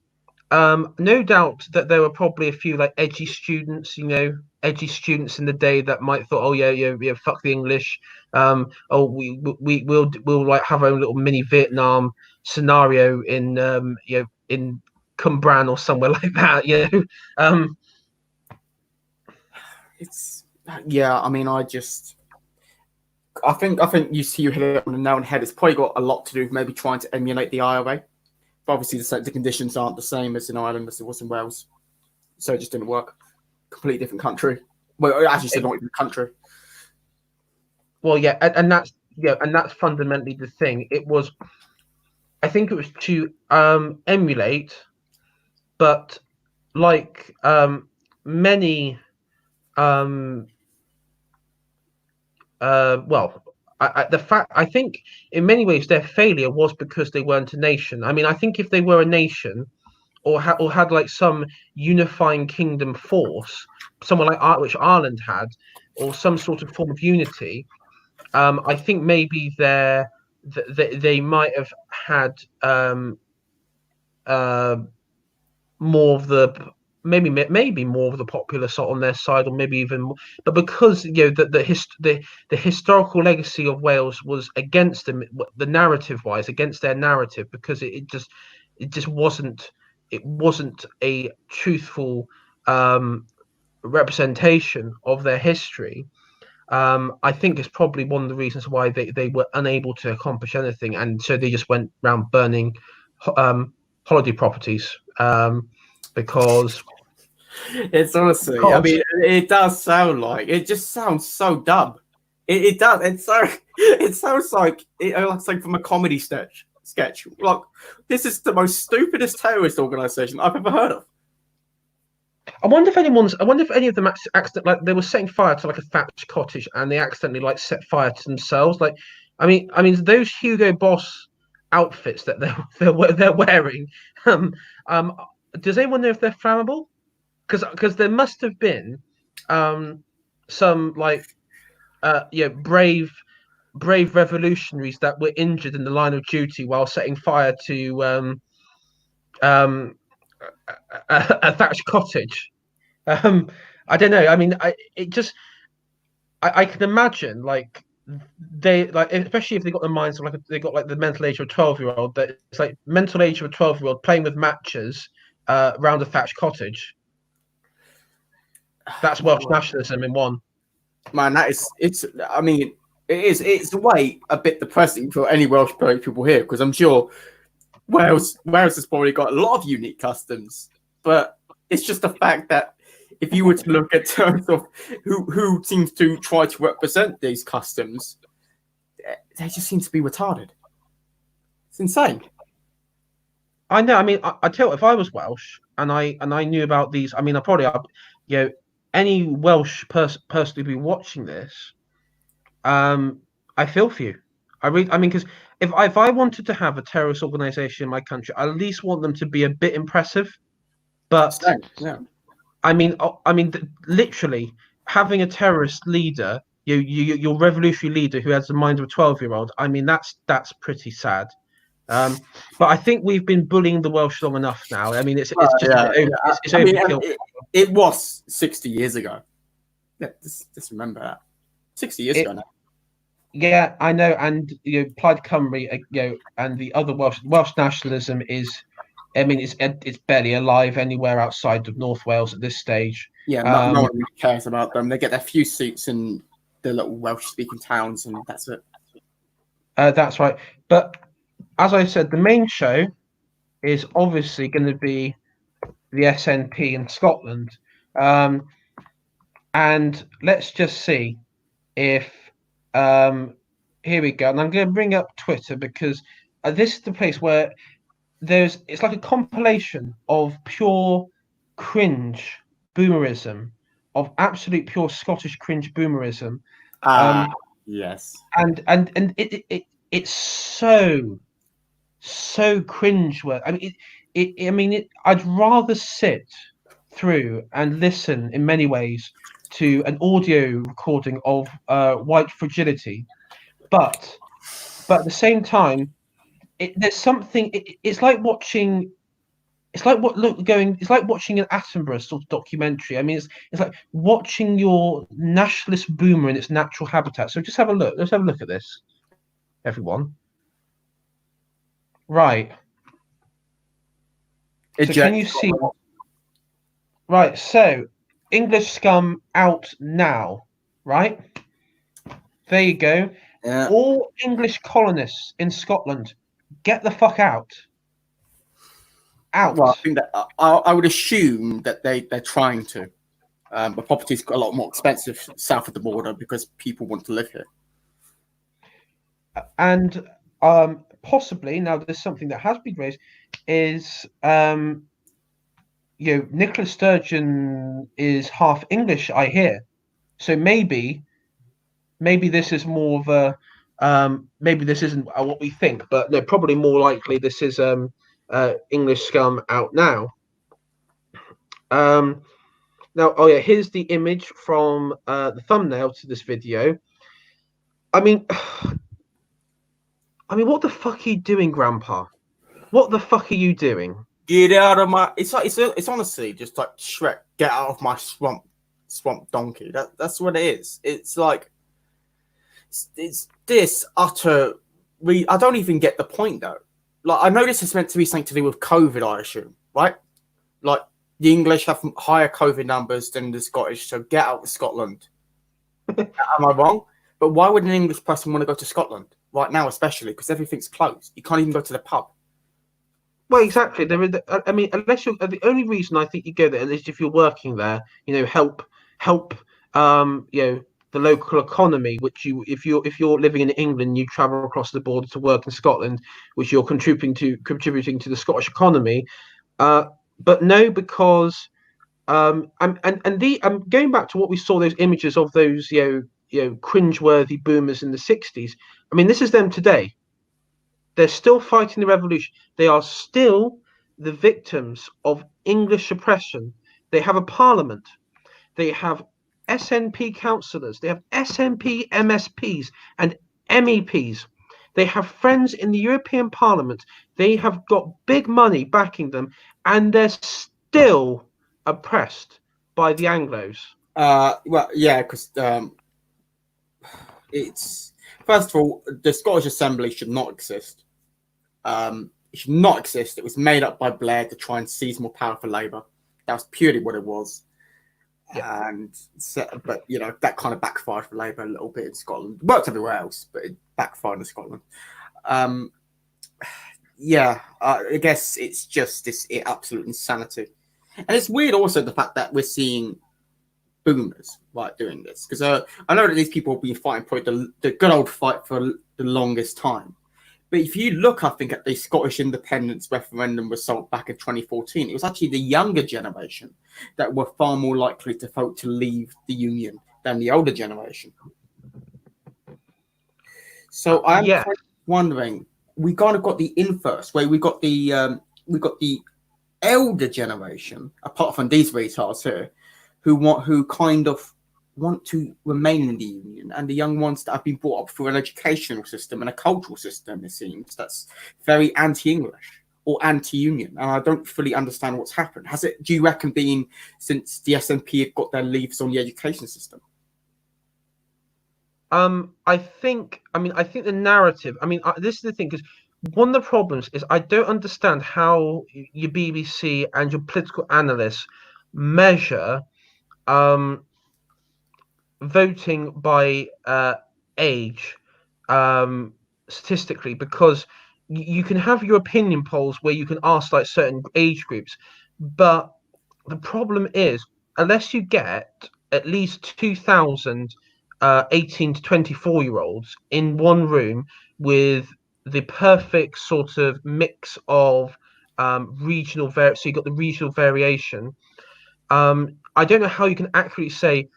No doubt that there were probably a few like edgy students, edgy students in the day that might thought, oh yeah, fuck the English. Oh, we'll like have our own little mini Vietnam scenario in in Cumbran or somewhere like that. It's I mean, I think you hit it on the nail on the head. It's probably got a lot to do with maybe trying to emulate the IRA. But obviously, the conditions aren't the same as in Ireland as it was in Wales, so it just didn't work. Completely different country. Well, as you said, not even a country. Well, yeah, and that's fundamentally the thing. I think it was to emulate, but like many well, I think in many ways their failure was because they weren't a nation. I mean, I think if they were a nation or had like some unifying kingdom force, someone like which Ireland had, or some sort of form of unity, I think maybe they might have had more of the maybe more of the populace on their side, or maybe even more. But because the historical legacy of Wales was against them, the narrative wise against their narrative, because it just wasn't a truthful representation of their history. I think it's probably one of the reasons why they were unable to accomplish anything, and so they just went around burning holiday properties. Because it's honestly, I mean, it does sound like it just sounds so dumb. It does. It sounds like it's like from a comedy sketch. Like, this is the most stupidest terrorist organization I've ever heard of. I wonder if any of them accidentally, like, they were setting fire to like a thatched cottage and they accidentally like set fire to themselves. Like, I mean those Hugo Boss outfits that they're wearing. Does anyone know if they're flammable? Because there must have been some like brave revolutionaries that were injured in the line of duty while setting fire to a thatched cottage. I don't know. I mean, I can imagine like they like, especially if they got the minds of like they got like the mental age of a 12-year-old, that it's like mental age of a 12-year-old playing with matches around a thatched cottage. That's Welsh nationalism in one. Man, I mean, it's a way a bit depressing for any Welsh people here, because I'm sure Wales has probably got a lot of unique customs, but it's just the fact that if you were to look at terms of who seems to try to represent these customs, they just seem to be retarded. It's insane. I know. I mean, I tell you, if I was Welsh and I knew about these, I mean, I probably any Welsh person who'd be watching this, I feel for you. I mean, because if I wanted to have a terrorist organization in my country, I at least want them to be a bit impressive. But yeah. I mean, literally having a terrorist leader, your revolutionary leader who has the mind of a 12-year-old. I mean, that's pretty sad. But I think we've been bullying the Welsh long enough now. I mean, it's just it's overkill. It was 60 years ago. Yeah, just remember that. 60 years ago now. Yeah, I know, and Plaid Cymru, and the other Welsh nationalism is, I mean, it's barely alive anywhere outside of North Wales at this stage. Yeah, no one really cares about them. They get their few seats in the little Welsh-speaking towns, and that's it. That's right. But as I said, the main show is obviously going to be the SNP in Scotland, and let's just see if Um, Here we go, and I'm going to bring up Twitter because this is the place where it's like a compilation of pure cringe boomerism, of absolute pure Scottish cringe boomerism. Ah, Um, yes. and it's so cringe work. I mean, I'd rather sit through and listen in many ways to an audio recording of white fragility, but at the same time, there's something. It's like watching. It's like what look going. It's like watching an Attenborough sort of documentary. I mean, it's like watching your nationalist boomer in its natural habitat. So just have a look. Let's have a look at this, everyone. Right. So can Eject. you see? Right. So English scum out now. Right. There you go. Yeah. All English colonists in Scotland, get the fuck out. Well, I Out. think that I would assume that they're trying to. But property's got a lot more expensive south of the border because people want to live here. And possibly now there's something that has been raised is Nicola Sturgeon is half English, I hear. So maybe this is more of a maybe this isn't what we think, but no, probably more likely this is English scum out now. Um, Now, oh yeah, here's the image from the thumbnail to this video. I mean, what the fuck are you doing, Grandpa? What the fuck are you doing? Get out of my! It's like it's honestly just like Shrek. Get out of my swamp donkey. That's what it is. It's like it's this utter. I don't even get the point though. Like I know this is meant to be something to do with COVID, I assume, right? Like the English have higher COVID numbers than the Scottish, so get out of Scotland. Am I wrong? But why would an English person want to go to Scotland right now, especially because everything's closed? You can't even go to the pub. Well, exactly. There is. I mean, unless you're the only reason I think you go there is if you're working there. Help. The local economy. Which if you're living in England, you travel across the border to work in Scotland, which you're contributing to the Scottish economy. Uh, but no, because I'm going back to what we saw those images of those cringeworthy boomers in the '60s. I mean, this is them today. They're still fighting the revolution. They are still the victims of English oppression. They have a parliament. They have SNP councillors. They have SNP MSPs and MEPs. They have friends in the European Parliament. They have got big money backing them, and they're still oppressed by the Anglos. Well, yeah, because it's first of all, the Scottish Assembly should not exist. It should not exist. It was made up by Blair to try and seize more power for Labour. That was purely what it was. Yeah. But that kind of backfired for Labour a little bit in Scotland. It worked everywhere else, but it backfired in Scotland. I guess it's just this absolute insanity, and it's weird also the fact that we're seeing boomers doing this because I know that these people have been fighting probably the good old fight for the longest time. But if you look, I think, at the Scottish independence referendum result back in 2014, it was actually the younger generation that were far more likely to vote to leave the Union than the older generation. So I'm kind of wondering, we kind of got the inverse, where we got the elder generation, apart from these retards here, who kind of want to remain in the Union, and the young ones that have been brought up through an educational system and a cultural system, it seems, that's very anti-English or anti-Union. And I don't fully understand what's happened. Do you reckon being since the SNP have got their leaves on the education system? I think the narrative. This is the thing, because one of the problems is I don't understand how your BBC and your political analysts measure voting by age statistically, because you can have your opinion polls where you can ask like certain age groups, but the problem is unless you get at least 2,000 18 to 24-year-olds in one room with the perfect sort of mix of so you've got the regional variation. I don't know how you can accurately say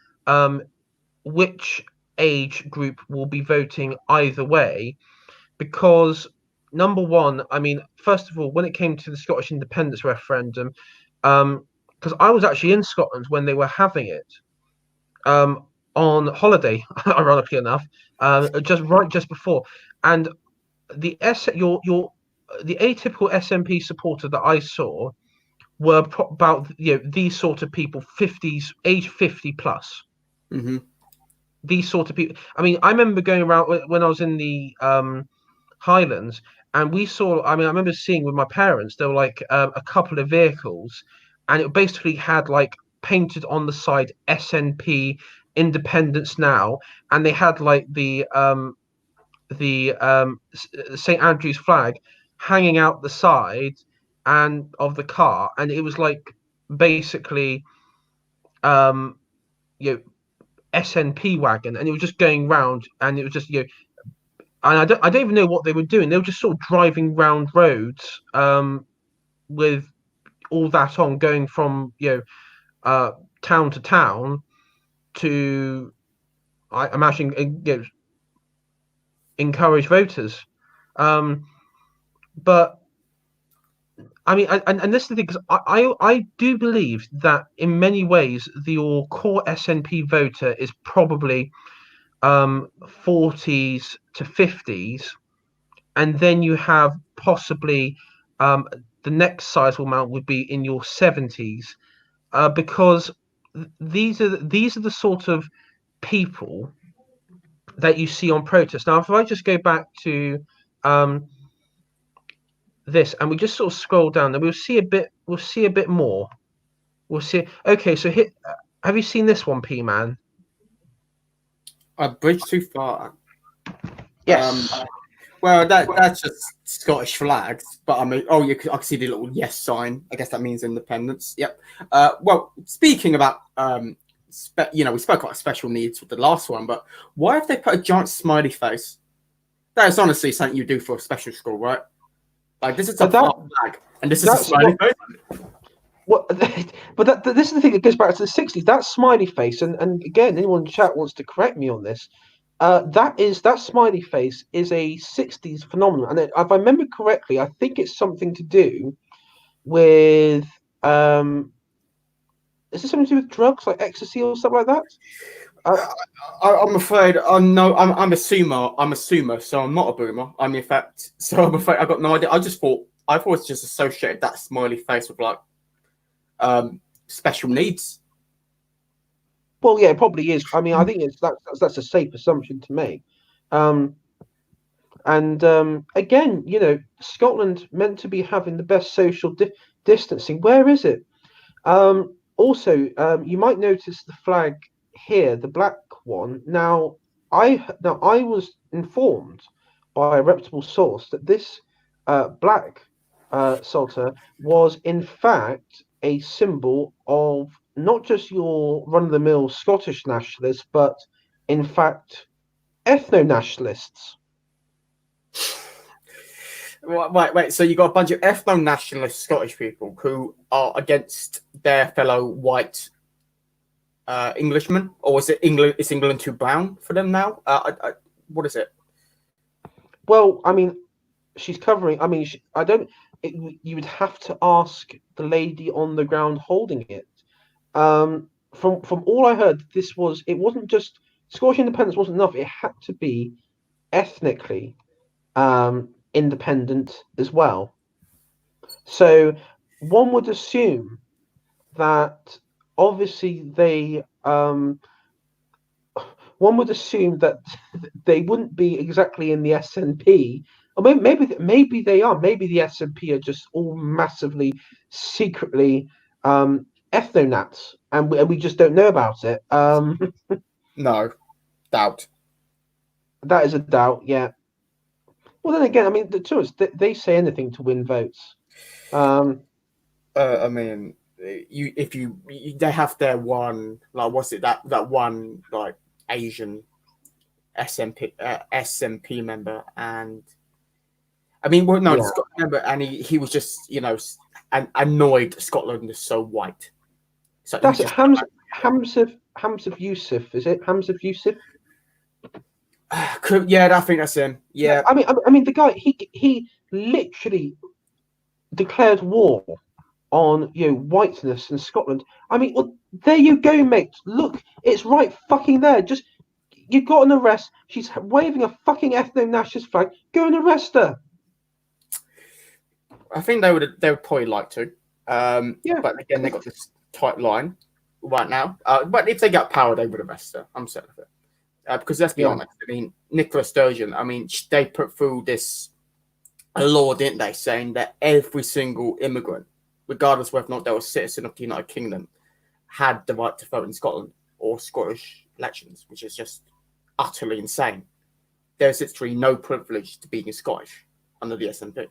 which age group will be voting either way, because number one, I mean, first of all, when it came to the Scottish independence referendum, because I was actually in Scotland when they were having it, on holiday, ironically enough, just before, and the atypical SNP supporter that I saw were about these sort of people, age 50 plus. Mm-hmm. These sort of people. I mean, I remember going around when I was in the Highlands, and we saw. I mean, I remember seeing with my parents. There were like a couple of vehicles, and it basically had like painted on the side SNP Independence Now, and they had like the St Andrew's flag hanging out the side and of the car, and it was like basically um you know SNP wagon, and it was just going round, and it was just and I don't even know what they were doing. They were just sort of driving round roads with all that on, going from town to town to I imagine encourage voters. But I mean, and this is the thing, because I do believe that in many ways your core SNP voter is probably 40s to 50s, and then you have possibly the next sizable amount would be in your 70s, because these are the sort of people that you see on protests. Now, if I just go back to um, this, and we just sort of scroll down, then we'll see a bit. We'll see a bit more. We'll see. Okay, so here, have you seen this one, P Man? A bridge too far. Yes. Well, that's just Scottish flags, but I mean, I can see the little yes sign. I guess that means independence. Yep. Well, speaking about we spoke about special needs with the last one, but why have they put a giant smiley face? That is honestly something you do for a special school, right? Like, this is a flag, and this is a smiley face. What? But this is the thing that goes back to the 60s. That smiley face, and again, anyone in chat wants to correct me on this. That smiley face is a 60s phenomenon, and if I remember correctly, I think it's something to do with is this something to do with drugs like ecstasy or something like that? I'm afraid I'm a sumo. I'm a sumo, so I'm not a boomer. I'm in fact, so I'm afraid I got no idea. I've always just associated that smiley face with like special needs. Well, yeah, it probably is. I mean, I think that's a safe assumption to make. And again, Scotland meant to be having the best social distancing. Where is it? Also, you might notice the flag here, the black one. Now, I was informed by a reputable source that this black salter was in fact a symbol of not just your run-of-the-mill Scottish nationalists, but in fact ethno-nationalists. Wait. So you got a bunch of ethno-nationalist Scottish people who are against their fellow white Englishmen, or is it England? Is England too brown for them now? What is it? Well, I mean, she's covering. I mean, I don't. You would have to ask the lady on the ground holding it. From all I heard, it wasn't just Scottish independence wasn't enough. It had to be ethnically independent as well. So one would assume that obviously one would assume that they wouldn't be exactly in the SNP, or maybe they are. Maybe the SNP are just all massively secretly ethno-nats, and we just don't know about it. No doubt. That is a doubt. Yeah. Well, then again, I mean, the truth is, they say anything to win votes. I mean, they have their one, like, what's it, that one like Asian SNP member, and I mean, well, no, Yeah, Scott member, and he was just annoyed Scotland is so white, so he that's it. just Hamza Yusuf, is it Hamza Yusuf? yeah, I think that's him. Yeah, Yeah, I mean, the guy he literally declared war on whiteness in Scotland. I mean, well, there you go, mate. Look, it's right fucking there. Just you got an arrest. She's waving a fucking ethno-nationalist flag. Go and arrest her. I think they would probably like to, Yeah, but again, they got this tight line right now. But if they got power, they would arrest her. I'm certain of it. Because let's be yeah. honest, I mean, Nicola Sturgeon, I mean, they put through this law, didn't they, saying that every single immigrant, regardless whether or not they were a citizen of the United Kingdom, had the right to vote in Scotland or Scottish elections, which is just utterly insane. There's literally no privilege to being Scottish under the SNP.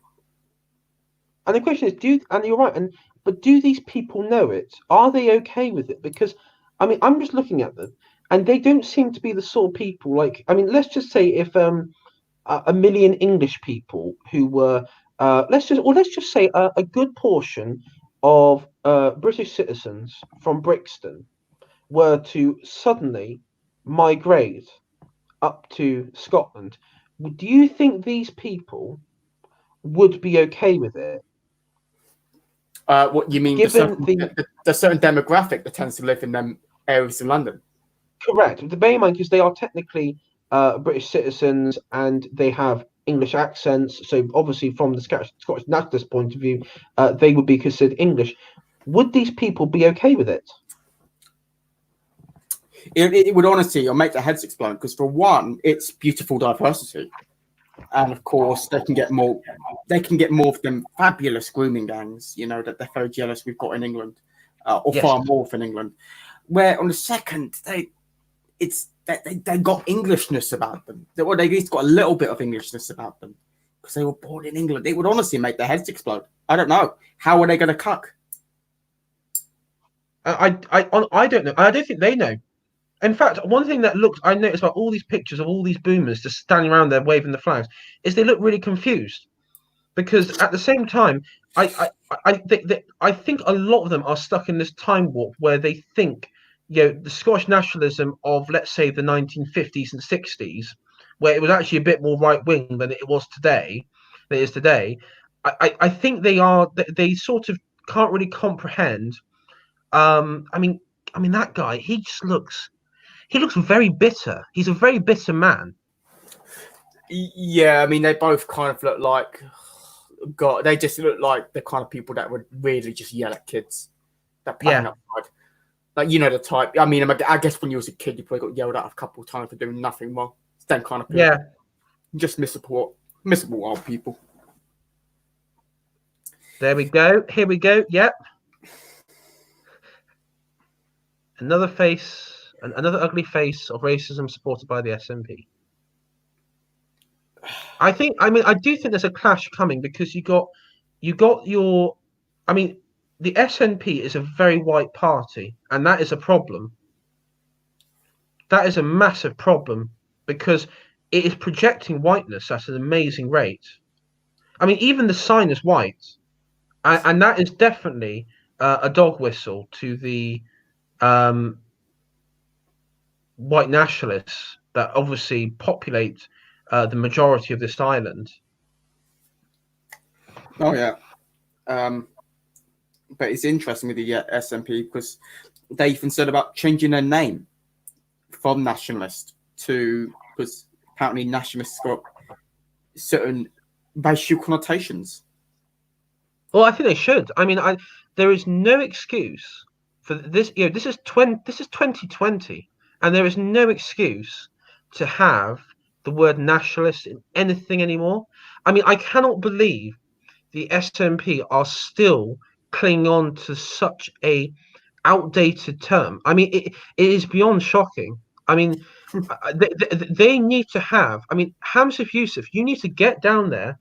And the question is, and you're right, but do these people know it? Are they okay with it? Because, I mean, I'm just looking at them, and they don't seem to be the sort of people like. I mean, let's just say if a million English people who were let's just say a good portion of British citizens from Brixton were to suddenly migrate up to Scotland, do you think these people would be okay with it? What you mean? Given the The certain demographic that tends to live in them areas in London. correct, the bear in mind because they are technically British citizens and they have English accents. So obviously, from the Scottish nationalist point of view, they would be considered English. Would these people be okay with it? It would honestly make their heads explode because, for one, it's beautiful diversity, and of course, they can get more. They can get more of them fabulous grooming gangs, that they're very jealous we've got in England, or Yes. far more in England. Where on the second, they got Englishness about them. They at least got a little bit of Englishness about them because they were born in England. It would honestly make their heads explode. I don't know. How are they going to cuck? I don't know. I don't think they know. In fact, one thing that I noticed about all these pictures of all these boomers just standing around there waving the flags is they look really confused because at the same time, I think a lot of them are stuck in this time warp where they think, the Scottish nationalism of, let's say, the 1950s and 60s, where it was actually a bit more right wing than it was today, than it is today. I think they sort of can't really comprehend. I mean, that guy, he looks very bitter. He's a very bitter man. Yeah, I mean, they both kind of look like God. They just look like the kind of people that would really just yell at kids that playing outside. Like, the type. I mean, I guess when you was a kid, you probably got yelled at a couple of times for doing nothing wrong. It's that kind of people. Yeah. Just missable old people. There we go. Here we go. Yep. Another ugly face of racism supported by the SNP. I do think there's a clash coming because you got your, I mean, the SNP is a very white party, and that is a problem. That is a massive problem because it is projecting whiteness at an amazing rate. I mean, even the sign is white, and that is definitely a dog whistle to the white nationalists that obviously populate the majority of this island. Oh yeah, but it's interesting with the SNP because they even said about changing their name from nationalist to, because apparently nationalists got certain racial connotations. Well, I think they should. I mean, there is no excuse for this. This is 2020, and there is no excuse to have the word nationalist in anything anymore. I mean, I cannot believe the SNP are still clinging on to such a outdated term. I mean, it is beyond shocking. I mean, they need to have. I mean, Hamza Yusuf, you need to get down there,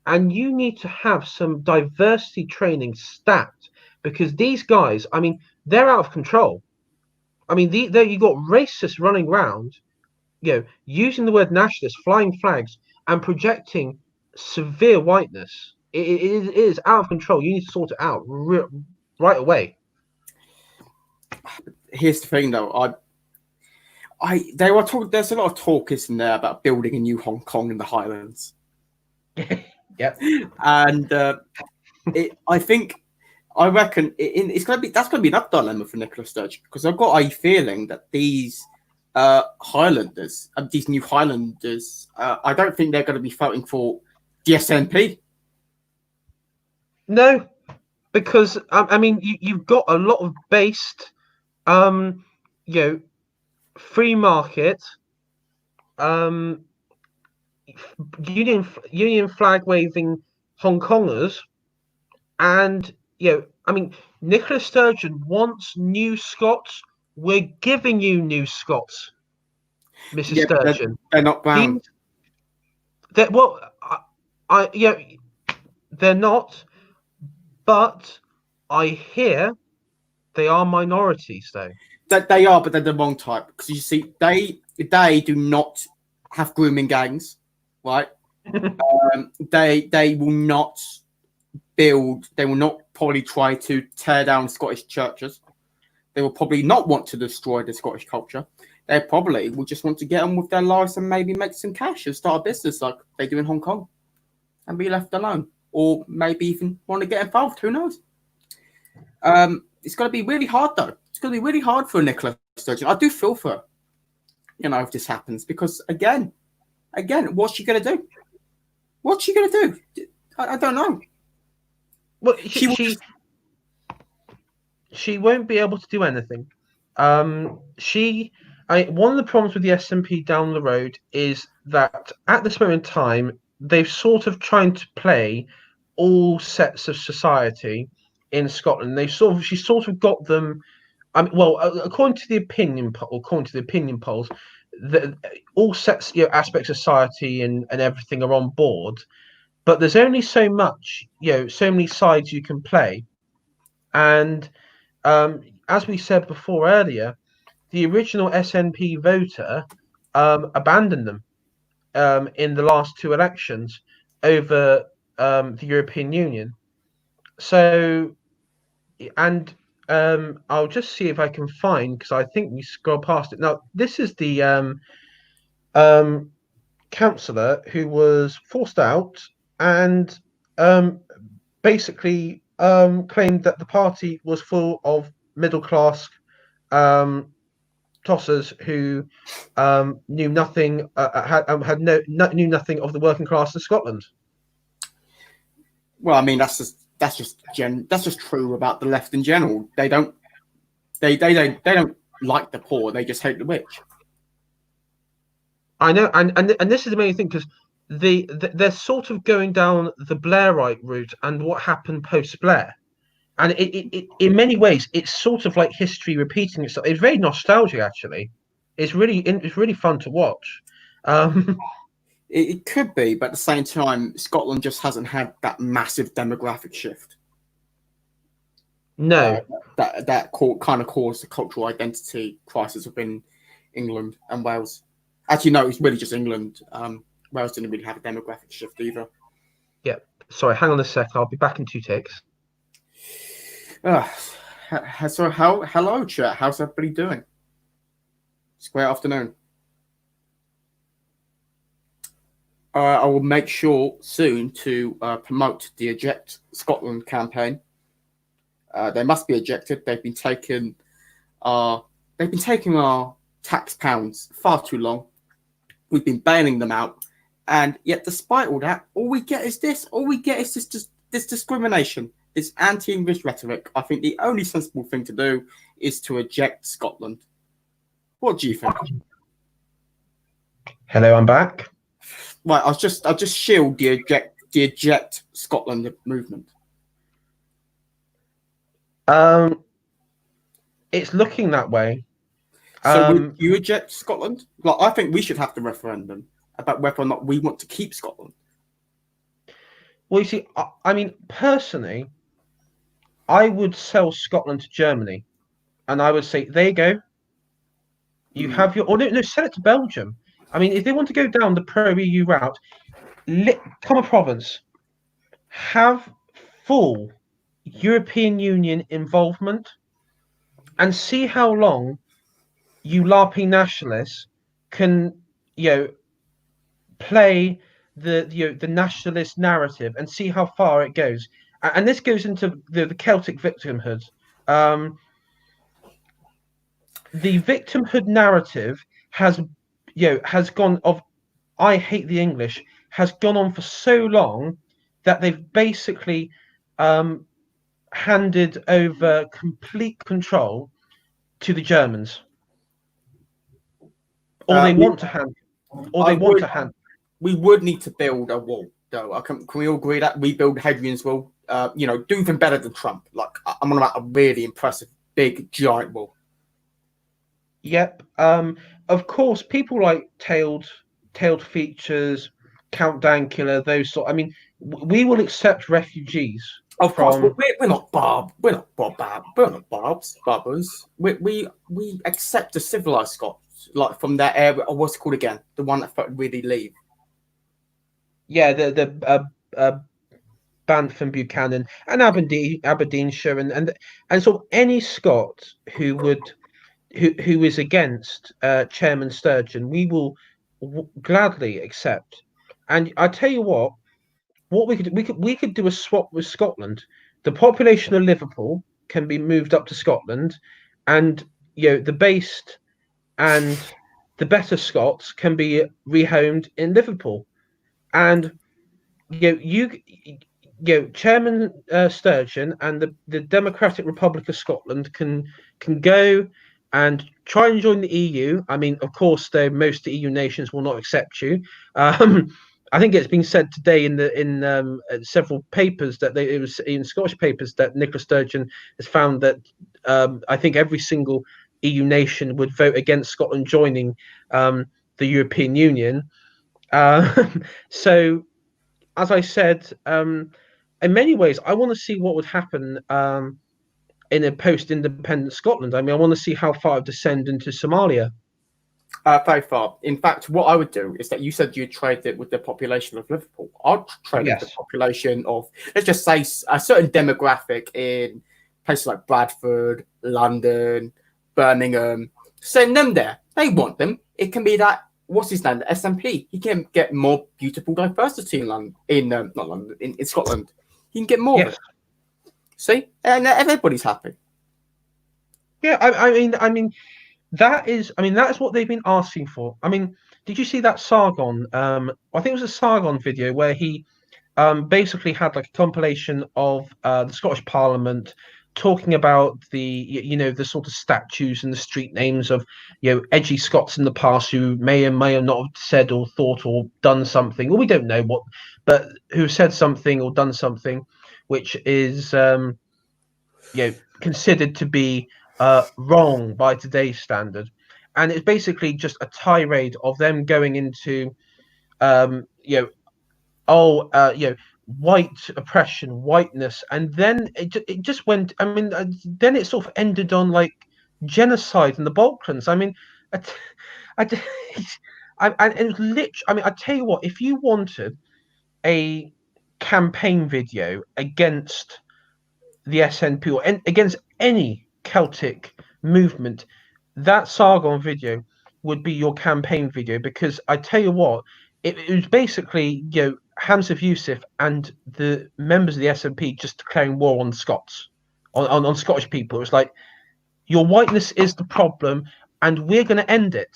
and you need to have some diversity training stat because these guys, I mean, they're out of control. I mean, there you got racists running around using the word nationalist, flying flags, and projecting severe whiteness. It is out of control. You need to sort it out right away. Here's the thing, though. They were talking. There's a lot of talk, isn't there, about building a new Hong Kong in the Highlands, Yep. and I reckon it's going to be that's going to be another dilemma for Nicola Sturgeon, because I've got a feeling that these Highlanders, these new Highlanders, I don't think they're going to be voting for the SNP. No, because I mean, you've got a lot of based, um, free market, um, union flag waving Hong Kongers, and I mean, Nicola Sturgeon wants new Scots. We're giving you new Scots, Mrs. Yeah, Sturgeon. they're not brown. Well, they're not, but I hear they are minorities, though. They are, but they're the wrong type, because you see, they do not have grooming gangs, right? They will not build. They will not probably try to tear down Scottish churches. They will probably not want to destroy the Scottish culture. They probably will just want to get on with their lives and maybe make some cash and start a business like they do in Hong Kong and be left alone, or maybe even want to get involved. Who knows? It's going to be really hard, though. It's going to be really hard for Nicola Sturgeon. I do feel for her, if this happens, because again, what's she going to do? What's she going to do? I don't know. Well, she won't be able to do anything. One of the problems with the SNP down the road is that at this moment in time, they've sort of trying to play all sets of society in Scotland. She sort of got them. I mean, well, according to the opinion polls, all sets, aspects of society and everything are on board. But there's only so much, so many sides you can play, and as we said before earlier, the original SNP voter abandoned them in the last two elections over the European Union. So, and I'll just see if I can find, because I think we scrolled past it. Now, this is the councillor who was forced out and basically claimed that the party was full of middle class tossers who knew nothing, knew nothing of the working class of Scotland. Well, I mean, that's just true about the left in general. They don't like the poor. They just hate the rich. I know, and this is the main thing, because they're sort of going down the Blairite route and what happened post Blair, and it in many ways it's sort of like history repeating itself. It's very nostalgic, actually. It's really fun to watch. It could be, but at the same time, Scotland just hasn't had that massive demographic shift. No, that kind of caused the cultural identity crisis within England and Wales. Actually, no, it's really just England. Wales didn't really have a demographic shift either. Yeah. Sorry, hang on a sec. I'll be back in 2 takes. So hello, chat. How's everybody doing? It's a great afternoon. I will make sure soon to promote the Eject Scotland campaign. They must be ejected. They've been taking our tax pounds far too long. We've been bailing them out, and yet, despite all that, all we get is this. All we get is this discrimination, this anti-English rhetoric. I think the only sensible thing to do is to eject Scotland. What do you think? Hello, I'm back. Right, I'll just shield the eject Scotland movement. It's looking that way. So would you eject Scotland? Like, I think we should have the referendum about whether or not we want to keep Scotland. Well, you see, I mean, personally, I would sell Scotland to Germany, and I would say, there you go. You have your, or no, sell it to Belgium. I mean, if they want to go down the pro-EU route, become a province, have full European Union involvement, and see how long you LARPing nationalists can, you know, play the nationalist narrative and see how far it goes. And this goes into the Celtic victimhood. Um, the victimhood narrative has gone of I hate the English has gone on for so long that they've basically handed over complete control to the Germans, or they We, want to hand, or I they want would. to hand. We would need to build a wall, though. Can we all agree that we build Hadrian's Wall? Do even better than Trump. Like I'm on about a really impressive, big, giant wall. Yep. Of course, people like tailed features, Count Dankula, those sort. I mean, we will accept refugees Of course, but from. we're not Barb. We're not We're not Barbers. We accept the civilized Scots, like from that area. Or what's it called again? The one that really leave. Yeah, the Banff and Buchanan and Aberdeenshire and so any Scot who is against Chairman Sturgeon, we will gladly accept. And I tell you what we could do a swap with Scotland. The population of Liverpool can be moved up to Scotland, and the based and the better Scots can be rehomed in Liverpool. And Chairman Sturgeon and the Democratic Republic of Scotland can go and try and join the EU. I mean, of course, though most EU nations will not accept you. I think it's been said today in several papers that it was in Scottish papers that Nicola Sturgeon has found that I think every single EU nation would vote against Scotland joining the European Union. So, as I said, in many ways, I want to see what would happen in a post-independent Scotland. I mean, I want to see how far it descend into Somalia. Very far. In fact, what I would do is that you said you'd trade it with the population of Liverpool. I'd trade it with the population of, let's just say, a certain demographic in places like Bradford, London, Birmingham. Send them there. They want them. It can be that, what's his name, the SNP. He can get more beautiful diversity in London, not London, in Scotland. He can get more of it. See? And everybody's happy. Yeah, I mean, that is what they've been asking for. I mean, did you see that Sargon? I think it was a Sargon video where he basically had like a compilation of the Scottish Parliament talking about the sort of statues and the street names of edgy Scots in the past who may or may not have said or thought or done something, or we don't know what, but who said something or done something which is considered to be wrong by today's standard. And it's basically just a tirade of them going into um, you know white oppression, whiteness, and then it just went. I mean, then it sort of ended on like genocide in the Balkans. I mean, I it was literally. I mean, I tell you what, if you wanted a campaign video against the SNP or against any Celtic movement, that Sargon video would be your campaign video, because I tell you what, it was basically Hamza Yusuf and the members of the SNP just declaring war on Scots, on Scottish people. It was like, your whiteness is the problem, and we're going to end it.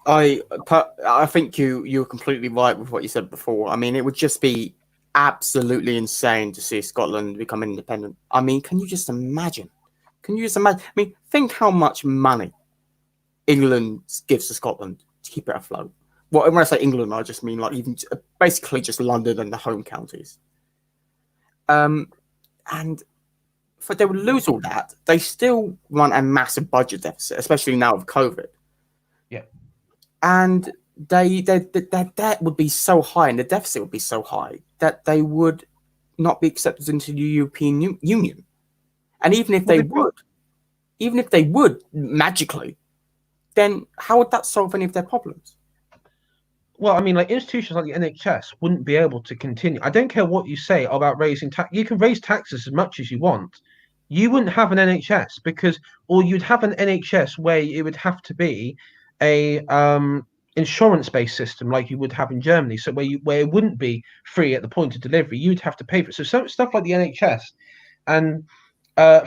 I think you're completely right with what you said before. I mean, it would just be absolutely insane to see Scotland become independent. I mean, can you just imagine? I mean, think how much money England gives to Scotland to keep it afloat. Well, when I say England, I just mean like even basically just London and the home counties. And if they would lose all that, they still run a massive budget deficit, especially now with COVID. Yeah. And their debt would be so high and the deficit would be so high that they would not be accepted into the European Union. And even if they would magically, then how would that solve any of their problems? Well, I mean, like institutions like the NHS wouldn't be able to continue. I don't care what you say about raising tax. You can raise taxes as much as you want. You wouldn't have an NHS because, or you'd have an NHS where it would have to be a insurance-based system like you would have in Germany. So where it wouldn't be free at the point of delivery, you'd have to pay for it. So some stuff like the NHS and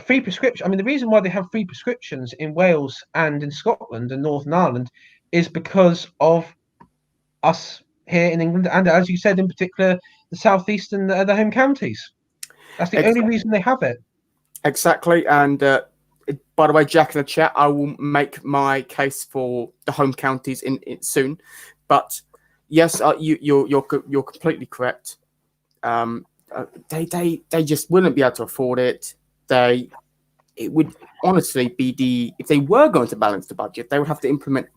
free prescription. I mean, the reason why they have free prescriptions in Wales and in Scotland and Northern Ireland is because of us here in England, and as you said, in particular, the southeast and the home counties. That's the only reason they have it. Exactly. And by the way, Jack in the chat, I will make my case for the home counties in soon. But yes, you're completely correct. They just wouldn't be able to afford it. It would honestly be if they were going to balance the budget, they would have to implement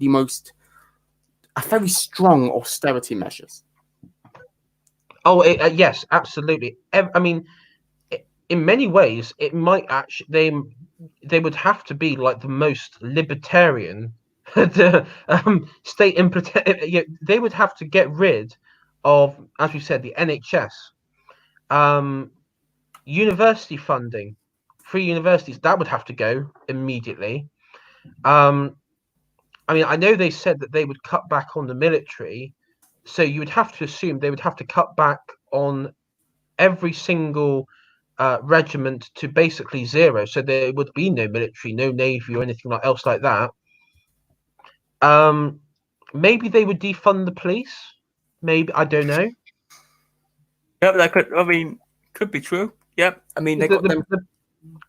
a very strong austerity measures. Oh, yes, absolutely. I mean, in many ways, it might actually they would have to be like the most libertarian the state they would have to get rid of, as we said, the NHS, university funding, free universities. That would have to go immediately. I mean, I know they said that they would cut back on the military, so you would have to assume they would have to cut back on every single regiment to basically zero. So there would be no military, no navy, or anything else like that. Maybe they would defund the police. Maybe, I don't know. Yeah, that could. I mean, could be true. Yeah, I mean, they got them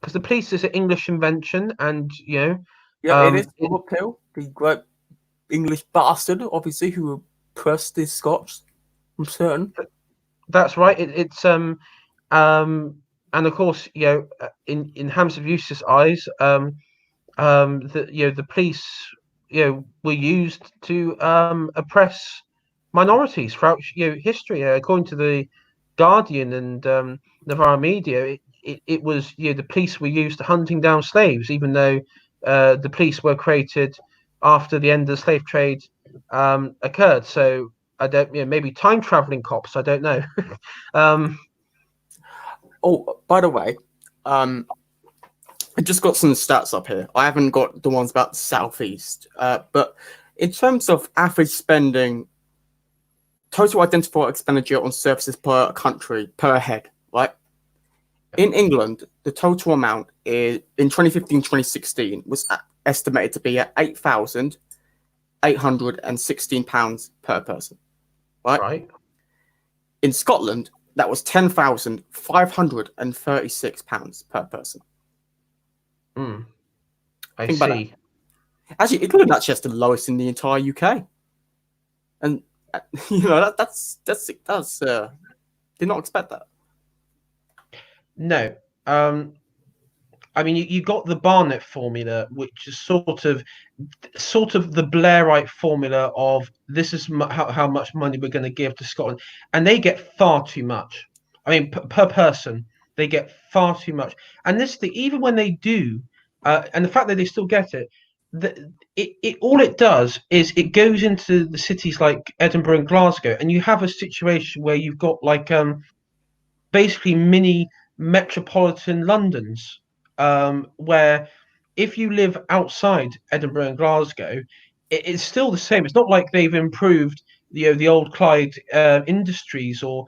because the police is an English invention, and yeah, it is uphill. The great English bastard, obviously, who oppressed the Scots. I'm certain. That's right. And of course, in Hams of Eustace's eyes, the police, were used to oppress minorities throughout history. According to the Guardian and Navarra Media, it was the police were used to hunting down slaves, even though the police were created after the end of the slave trade occurred. So I don't, maybe time traveling cops. I don't know. Oh, by the way, I just got some stats up here. I haven't got the ones about the southeast, but in terms of average spending, total identifiable expenditure on services per country per head, right? In England, the total amount in 2015-2016 was estimated to be at £8,816 per person, right? Right. In Scotland, that was £10,536 per person. I see. Actually, England actually has the lowest in the entire UK, and that's did not expect that. No. I mean, you got the Barnett formula, which is sort of the Blairite formula of this is how much money we're going to give to Scotland, and they get far too much. I mean, per person, they get far too much. And this thing, even when they do, and the fact that they still get it, all it does is it goes into the cities like Edinburgh and Glasgow, and you have a situation where you've got like basically mini metropolitan Londons, where if you live outside Edinburgh and Glasgow, it's still the same. It's not like they've improved the old Clyde industries or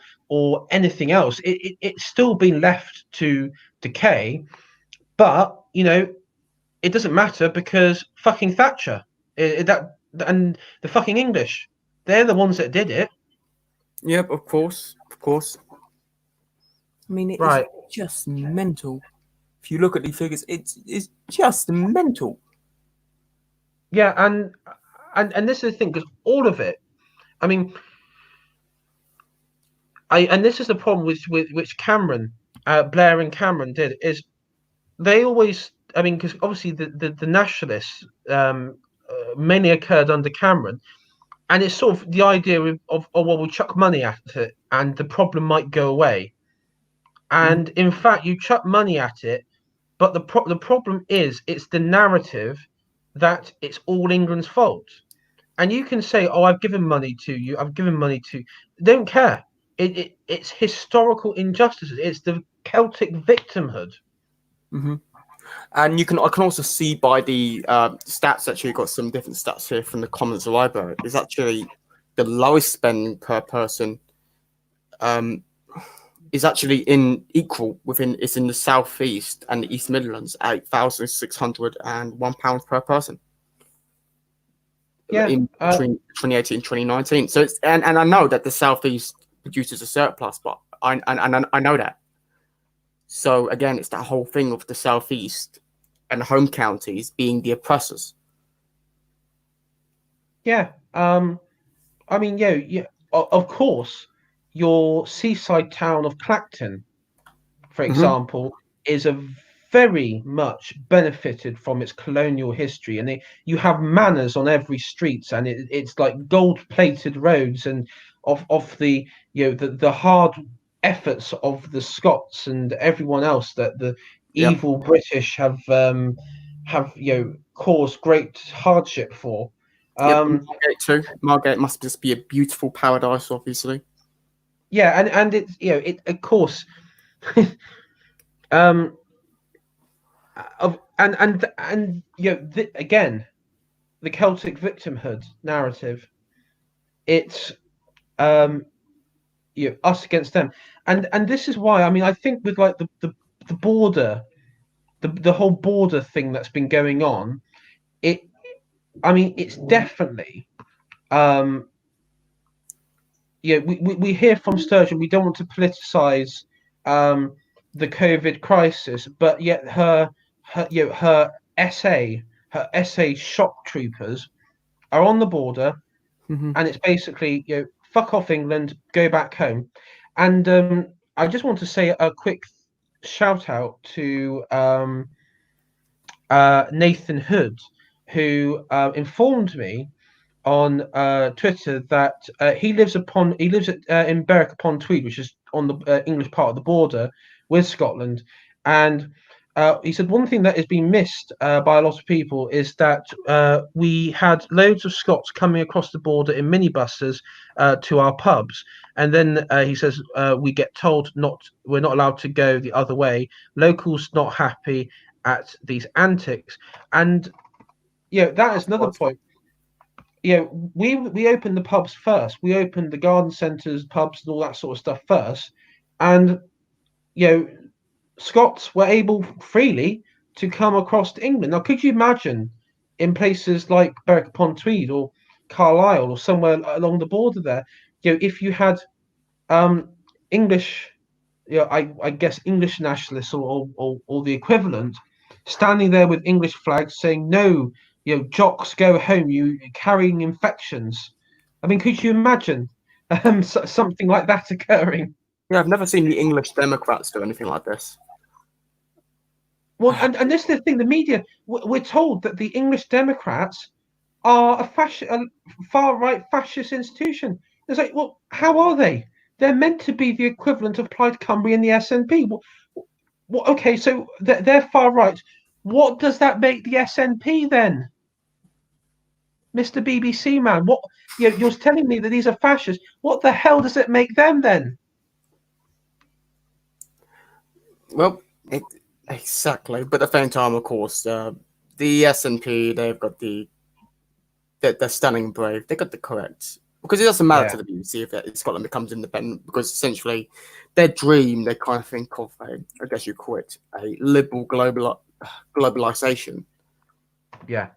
anything else. It's still been left to decay, but it doesn't matter because fucking Thatcher, and the fucking English, they're the ones that did it. Yep, of course. I mean, it's just mental. If you look at the figures, it's just mental. Yeah, and this is the thing, because all of it, I mean, and this is the problem with which Cameron, Blair and Cameron did, is they always, I mean, because obviously the nationalists mainly occurred under Cameron, and it's sort of the idea of well, we'll chuck money at it and the problem might go away. And in fact, you chuck money at it, but the problem is it's the narrative that it's all England's fault. And you can say, "Oh, I've given money to you. I've given money to." They don't care. It's historical injustices. It's the Celtic victimhood. Mm-hmm. And I can also see by the stats, actually, got some different stats here from the Commons Library. Is actually the lowest spending per person is actually it's in the southeast and the East Midlands, £8,601 per person. Yeah. In between 2018 and 2019. So it's and I know that the southeast produces a surplus, but I know that. So again, it's that whole thing of the southeast and home counties being the oppressors. Yeah. I mean, yeah. Of course, your seaside town of Clacton, for Mm-hmm. example, is a very much benefited from its colonial history, and you have manors on every street, and it's like gold-plated roads, and of the the hard efforts of the Scots and everyone else that the Yep. evil British have caused great hardship for. Yep. And Um, Margate too. Margate must just be a beautiful paradise, obviously. yeah, and it's it of course. um of and again, the Celtic victimhood narrative, it's um us against them, and this is why, I mean, I think with like the border, the whole border thing that's been going on, it I mean, it's definitely we hear from Sturgeon, we don't want to politicize um the COVID crisis, but yet her SA shock troopers are on the border, Mm-hmm. and it's basically fuck off England, go back home. And I just want to say a quick shout out to Nathan Hood, who informed me on Twitter that he lives in Berwick upon Tweed, which is on the English part of the border with Scotland, and he said one thing that has been missed by a lot of people is that we had loads of Scots coming across the border in minibuses to our pubs, and then he says we get told we're not allowed to go the other way. Locals not happy at these antics, and that is another point. We opened the pubs first. We opened the garden centres, pubs, and all that sort of stuff first, and you know Scots were able freely to come across to England. Now, could you imagine in places like Berwick upon Tweed or Carlisle or somewhere along the border there, if you had English, I guess English nationalists or the equivalent, standing there with English flags saying, "No, jocks, go home. You carrying infections." I mean, could you imagine something like that occurring? Yeah, I've never seen the English Democrats do anything like this. Well, and this is the thing. The media, we're told that the English Democrats are a far-right fascist institution. It's like, well, how are they? They're meant to be the equivalent of Plaid Cymru and the SNP. Okay, so they're far right. What does that make the SNP then, Mr. BBC man? What you're telling me that these are fascists? What the hell does it make them then? Well, exactly. But at the same time, of course, the SNP, they've got they're stunning brave. They got the correct, because it doesn't matter to the BBC if Scotland becomes independent, because essentially their dream, they kind of think of I guess you call it a liberal globalization. Yeah,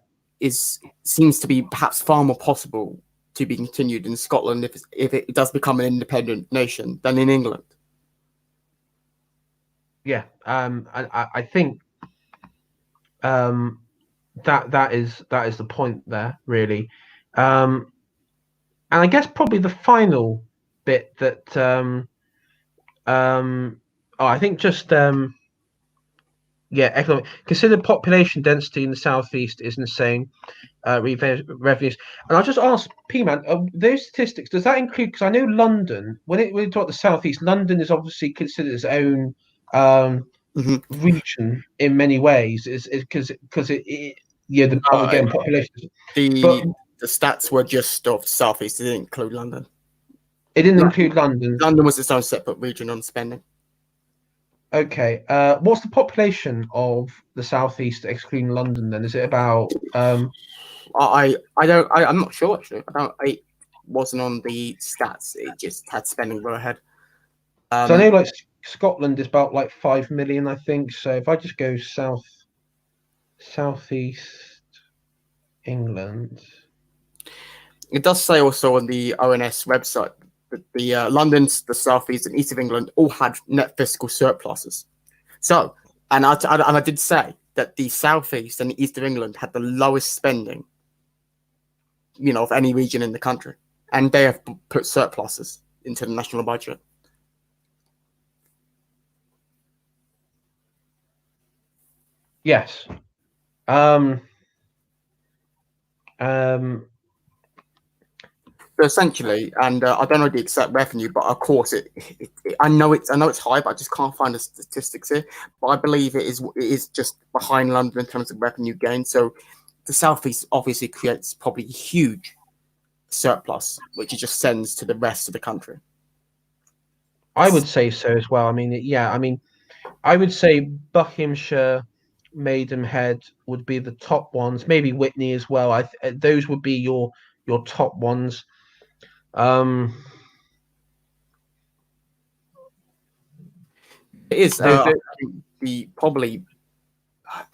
seems to be perhaps far more possible to be continued in Scotland if it does become an independent nation than in England. Yeah, I think that is the point there, really. And I guess probably the final bit that I think just economic. Consider population density in the southeast is insane. Revenues, and I'll just ask P-Man, those statistics, does that include? Because I know London, when we talk the southeast, London is obviously considered its own region in many ways, is because again, population. But the stats were just of Southeast. It didn't include London. It didn't include London. London was its own separate region on spending. Okay. What's the population of the Southeast excluding London then? Is it about I'm not sure actually. It wasn't on the stats. It just had spending go ahead. So I know like Scotland is about like 5 million, I think. So if I just go southeast England. It does say also on the ONS website that the London's, the Southeast, and East of England all had net fiscal surpluses. So, and I did say that the Southeast and the East of England had the lowest spending, of any region in the country, and they have put surpluses into the national budget. Yes. So essentially, and I don't know the exact revenue, but of course, I know it's high, but I just can't find the statistics here. But I believe it is just behind London in terms of revenue gain. So the Southeast obviously creates probably a huge surplus, which it just sends to the rest of the country. I would say so as well. I mean, I would say Buckinghamshire, Maidenhead would be the top ones. Maybe Whitney as well. Those would be your top ones. It is the probably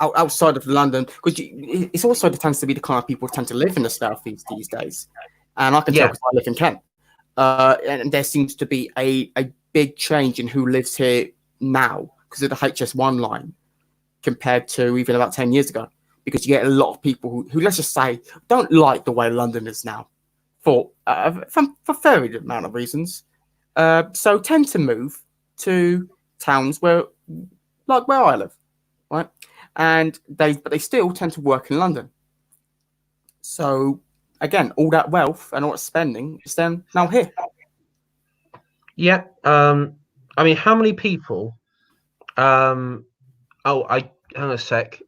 outside of London, because it's also tends to be the kind of people who tend to live in the Southeast these days, and I can tell because I live in Kent, and there seems to be a big change in who lives here now because of the HS1 line compared to even about 10 years ago, because you get a lot of people who let's just say don't like the way London is now for varied amount of reasons, so tend to move to towns where I live, right? And they still tend to work in London. So again, all that wealth and all that spending is then now here. Yeah. I mean, how many people? Hang on a sec.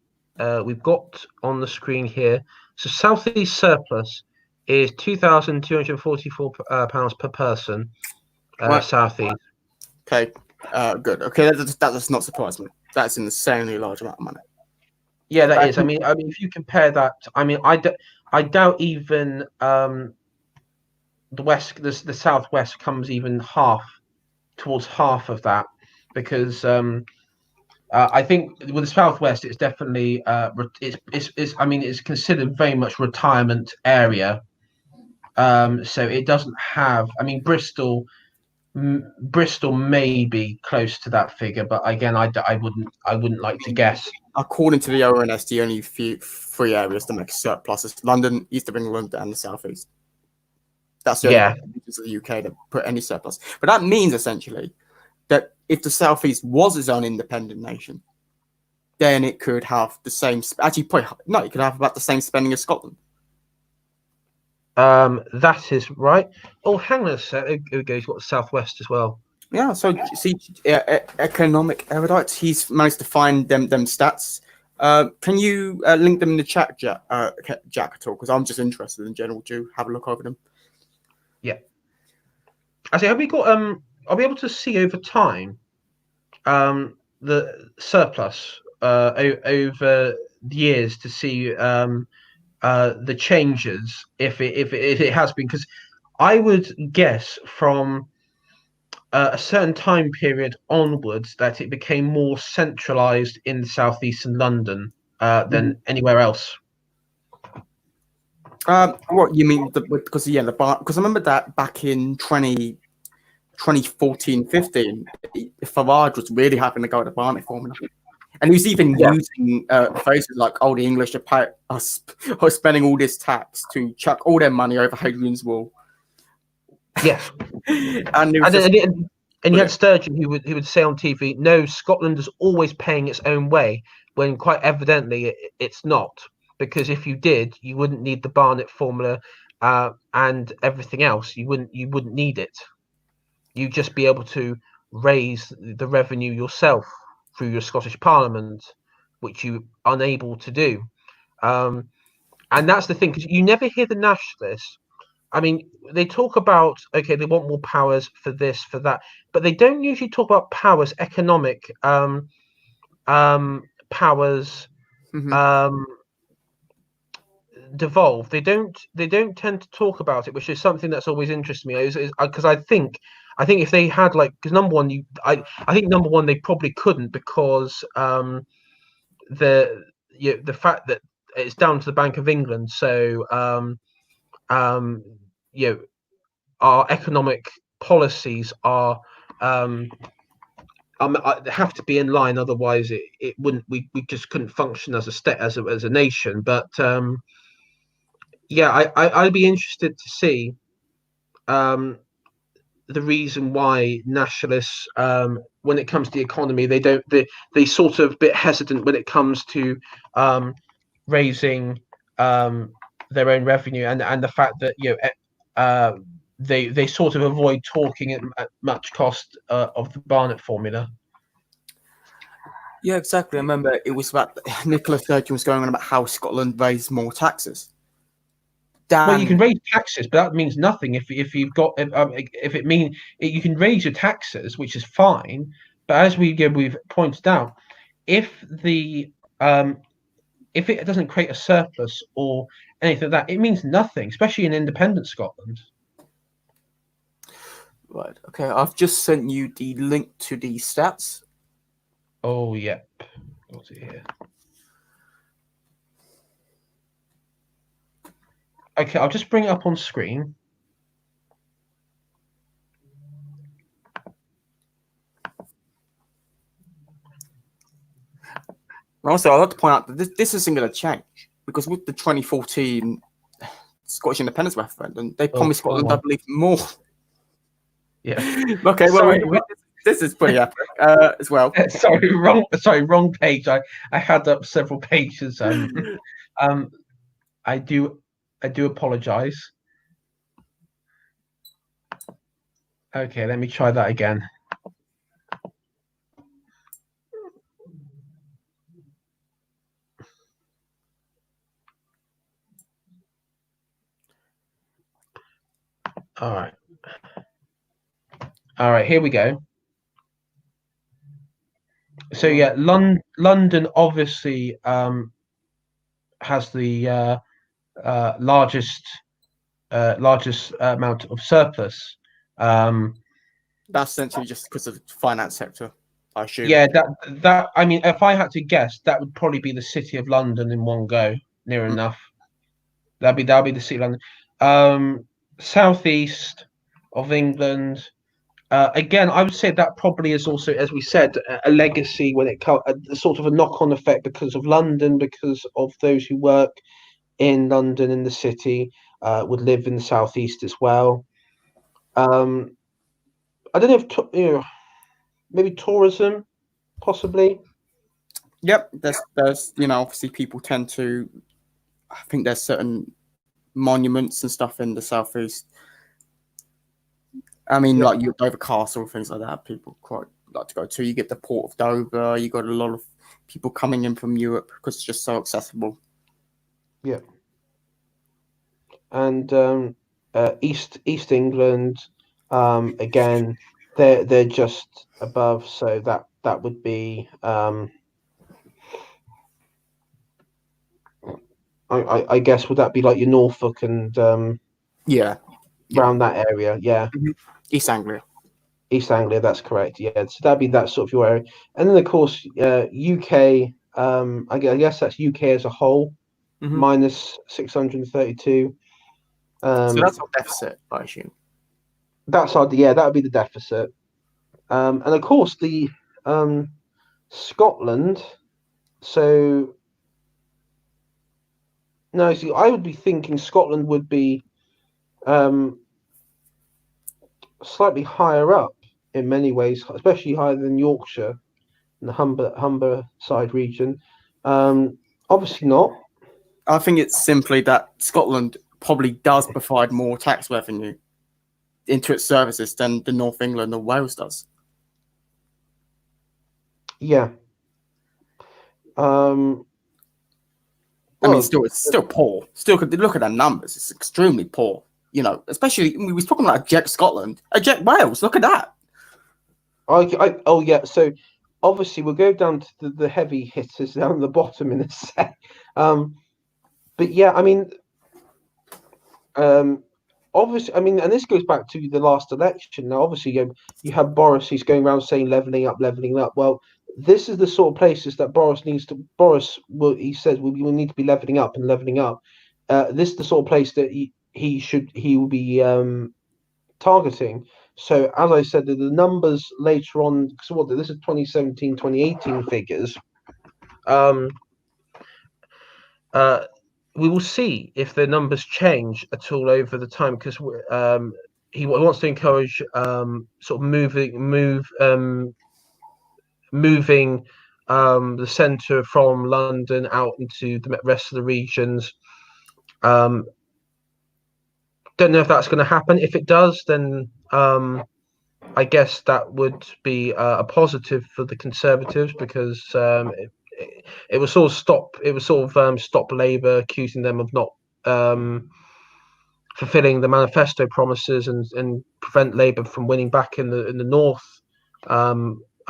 We've got on the screen here. So Southeast surplus is £2,244 per person. Southeast. Okay. Good. Okay, that does not surprise me. That's an insanely large amount of money. Yeah, that is. I mean, if you compare that, I mean, I doubt even the southwest comes even towards half of that, because I think with the southwest, it's definitely it's considered very much retirement area. So it doesn't have. I mean, Bristol may be close to that figure, but again, I wouldn't like to guess. According to the ONS, the only three areas that make surpluses: London, East of England, and the Southeast. That's the only regions of the UK that put any surplus. But that means essentially that if the Southeast was its own independent nation, then it could have the same. Actually, it could have about the same spending as Scotland. That is right. Oh, hang on a sec. You've got the Southwest as well. Yeah, so see, economic erudite, he's managed to find them stats. Can you link them in the chat, Jack, at all? Because I'm just interested in general to have a look over them. Yeah. I say, have we got are we able to see over time the surplus over the years to see the changes if it has been? Because I would guess from a certain time period onwards that it became more centralized in southeastern London than anywhere else. What you mean? Because because I remember that back in 2014-15, Farage was really having to go with the Barnett formula. And he was even using phrases like, "Oh, the English are spending all this tax to chuck all their money over Hadrian's Wall." Yes, and you had Sturgeon who would say on TV, "No, Scotland is always paying its own way," when quite evidently it's not. Because if you did, you wouldn't need the Barnett formula and everything else. You wouldn't need it. You'd just be able to raise the revenue yourself through your Scottish Parliament, which you're unable to do. And that's the thing, because you never hear the nationalists. I mean, they talk about, okay, they want more powers for this, for that, but they don't usually talk about powers, economic powers, Hmm. um, devolve. They don't tend to talk about it, which is something that's always interested me. Because I think if they had, like, because number one, I think number one, they probably couldn't, because the fact that it's down to the Bank of England. So um, you know, our economic policies um, have to be in line, otherwise it wouldn't. We just couldn't function as a state, as a nation. But yeah, I'd be interested to see um, the reason why nationalists, when it comes to the economy, they sort of bit hesitant when it comes to um, raising their own revenue, and the fact that they sort of avoid talking at much cost of the Barnett formula. Yeah, exactly. I remember it was about Nicola Sturgeon was going on about how Scotland raised more taxes. Well, you can Dan, raise taxes, but that means nothing if you've got if it mean you can raise your taxes, which is fine. But as we've pointed out, if the if it doesn't create a surplus or anything like that, it means nothing, especially in independent Scotland. right? Okay, I've just sent you the link to the stats. Oh, yep, got it here. Okay, I'll just bring it up on screen. And also, I'd like to point out that this isn't going to change because with the 2014 Scottish independence referendum, they Oh, promised Scotland, I believe, more. yeah. Okay, well, Sorry, this is pretty epic as well. wrong page. I had up several pages. Um, I do apologize. Okay, let me try that again. All right. All right, here we go. So yeah, London obviously has the largest amount of surplus. That's essentially just because of the finance sector, I assume. Yeah, that I mean, if I had to guess, that would probably be the city of London in one go, near Mm. enough. That'd be the city of London. Southeast of England. Again, I would say that probably is also, as we said, a legacy when it comes, a sort of a knock-on effect because of London, because of those who work in London in the city would live in the southeast as well. Um, I don't know if maybe tourism, possibly. Yep, there's obviously people tend to. I think there's certain monuments and stuff in the southeast. I mean, Yeah, like your Dover Castle and things like that. People quite like to go to. You get the Port of Dover. You got a lot of people coming in from Europe because it's just so accessible. yeah, and East England, again, they're just above, so that would be I guess would that be like your Norfolk and Yeah, yeah. around that area? Yeah, Mhm. East Anglia. East Anglia, that's correct. Yeah, so that'd be that sort of your area, and then of course UK. I guess that's UK as a whole, Hmm. minus 632. So Um, that's our deficit, I assume. that's our yeah, that would be the deficit. And of course the um, Scotland. So no, see, I would be thinking Scotland would be um, slightly higher up in many ways, especially higher than Yorkshire and the Humber side region. Um, Obviously not. I think it's simply that Scotland probably does provide more tax revenue into its services than the North England or Wales does. Yeah. Um, I mean, Well, still, it's still poor. Still, look at the numbers. It's extremely poor. You know, especially we was talking about eject Scotland, eject Wales. Look at that. oh yeah. So obviously we'll go down to the heavy hitters down the bottom in a sec. But yeah, I mean, um, obviously, I mean, and this goes back to the last election. Now, obviously, you have Boris. He's going around saying leveling up, leveling up. Well, this is the sort of places that Boris needs to. Boris will. He says we will need to be leveling up and leveling up. This is the sort of place that he will be targeting. So as I said, the numbers later on. So what? This is 2017, 2018 figures. Um, uh, we will see if the numbers change at all over the time because he wants to encourage sort of moving the centre from London out into the rest of the regions. Don't know if that's going to happen. If it does, then I guess that would be a positive for the Conservatives because it was sort of stop Labour accusing them of not fulfilling the manifesto promises and prevent Labour from winning back in the north. I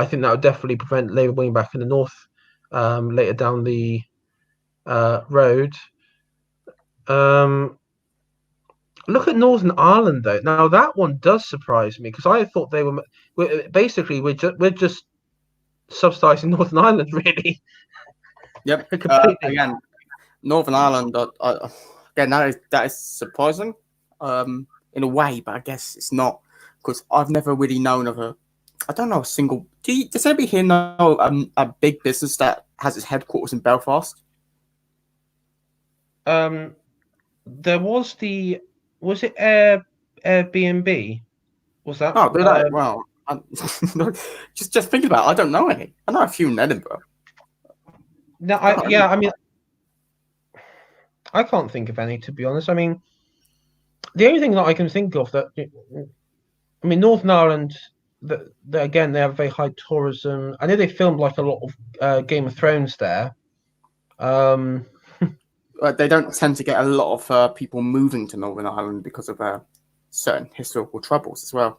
think that would definitely prevent Labour winning back in the north later down the road. Look at Northern Ireland though. Now that one does surprise me because I thought we're just subsidising Northern Ireland really. Yep. Completely. Again, Northern Ireland. Again, that is surprising, in a way, but I guess it's not because I've never really known of a. I don't know a single. Does anybody here know a big business that has its headquarters in Belfast? There was it Airbnb? Was that? Oh, do that? Well, just thinking about it, I don't know any. I know a few in Edinburgh. No, I mean, I can't think of any to be honest. I mean, the only thing that I can think of I mean, Northern Ireland, again, they have very high tourism. I know they filmed like a lot of Game of Thrones there. They don't tend to get a lot of people moving to Northern Ireland because of certain historical troubles as well.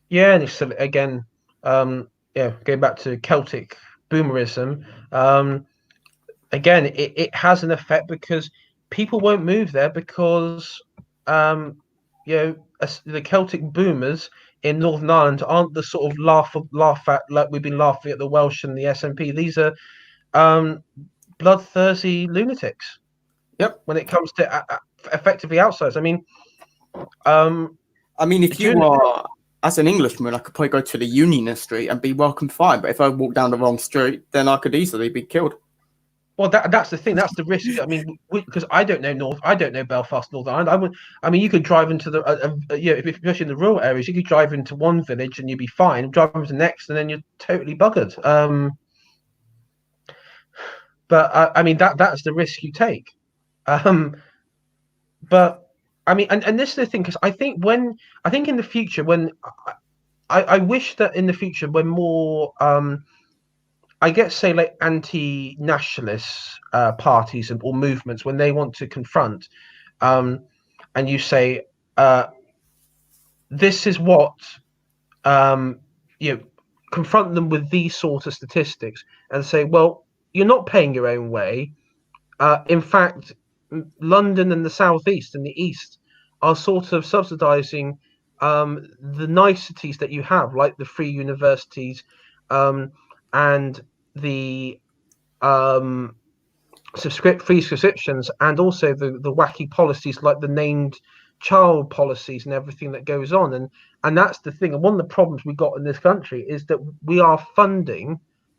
Yeah, and it's again, going back to Celtic Boomerism. Again, it has an effect because people won't move there because the Celtic boomers in Northern Ireland aren't the sort of laugh at like we've been laughing at the Welsh and the SNP. These are bloodthirsty lunatics. Yep. When it comes to effectively outsiders, I mean, if you are as an Englishman, I could probably go to the Union Street and be welcomed fine. But if I walk down the wrong street, then I could easily be killed. Well, that's the thing. That's the risk. I mean, because I don't know Belfast, Northern Ireland. I mean, you could drive into especially in the rural areas, you could drive into one village and you'd be fine. Drive into the next, and then you're totally buggered. But I mean, that's the risk you take. But I mean, and this is the thing because I think in the future when I wish that in the future when more I guess say like anti-nationalist parties or movements when they want to confront, and you say, this is what confront them with these sort of statistics and say, well, you're not paying your own way. In fact, London and the southeast and the east are sort of subsidising the niceties that you have, like the free universities and the free subscriptions, and also the wacky policies like the named child policies and everything that goes on. And that's the thing. And one of the problems we got in this country is that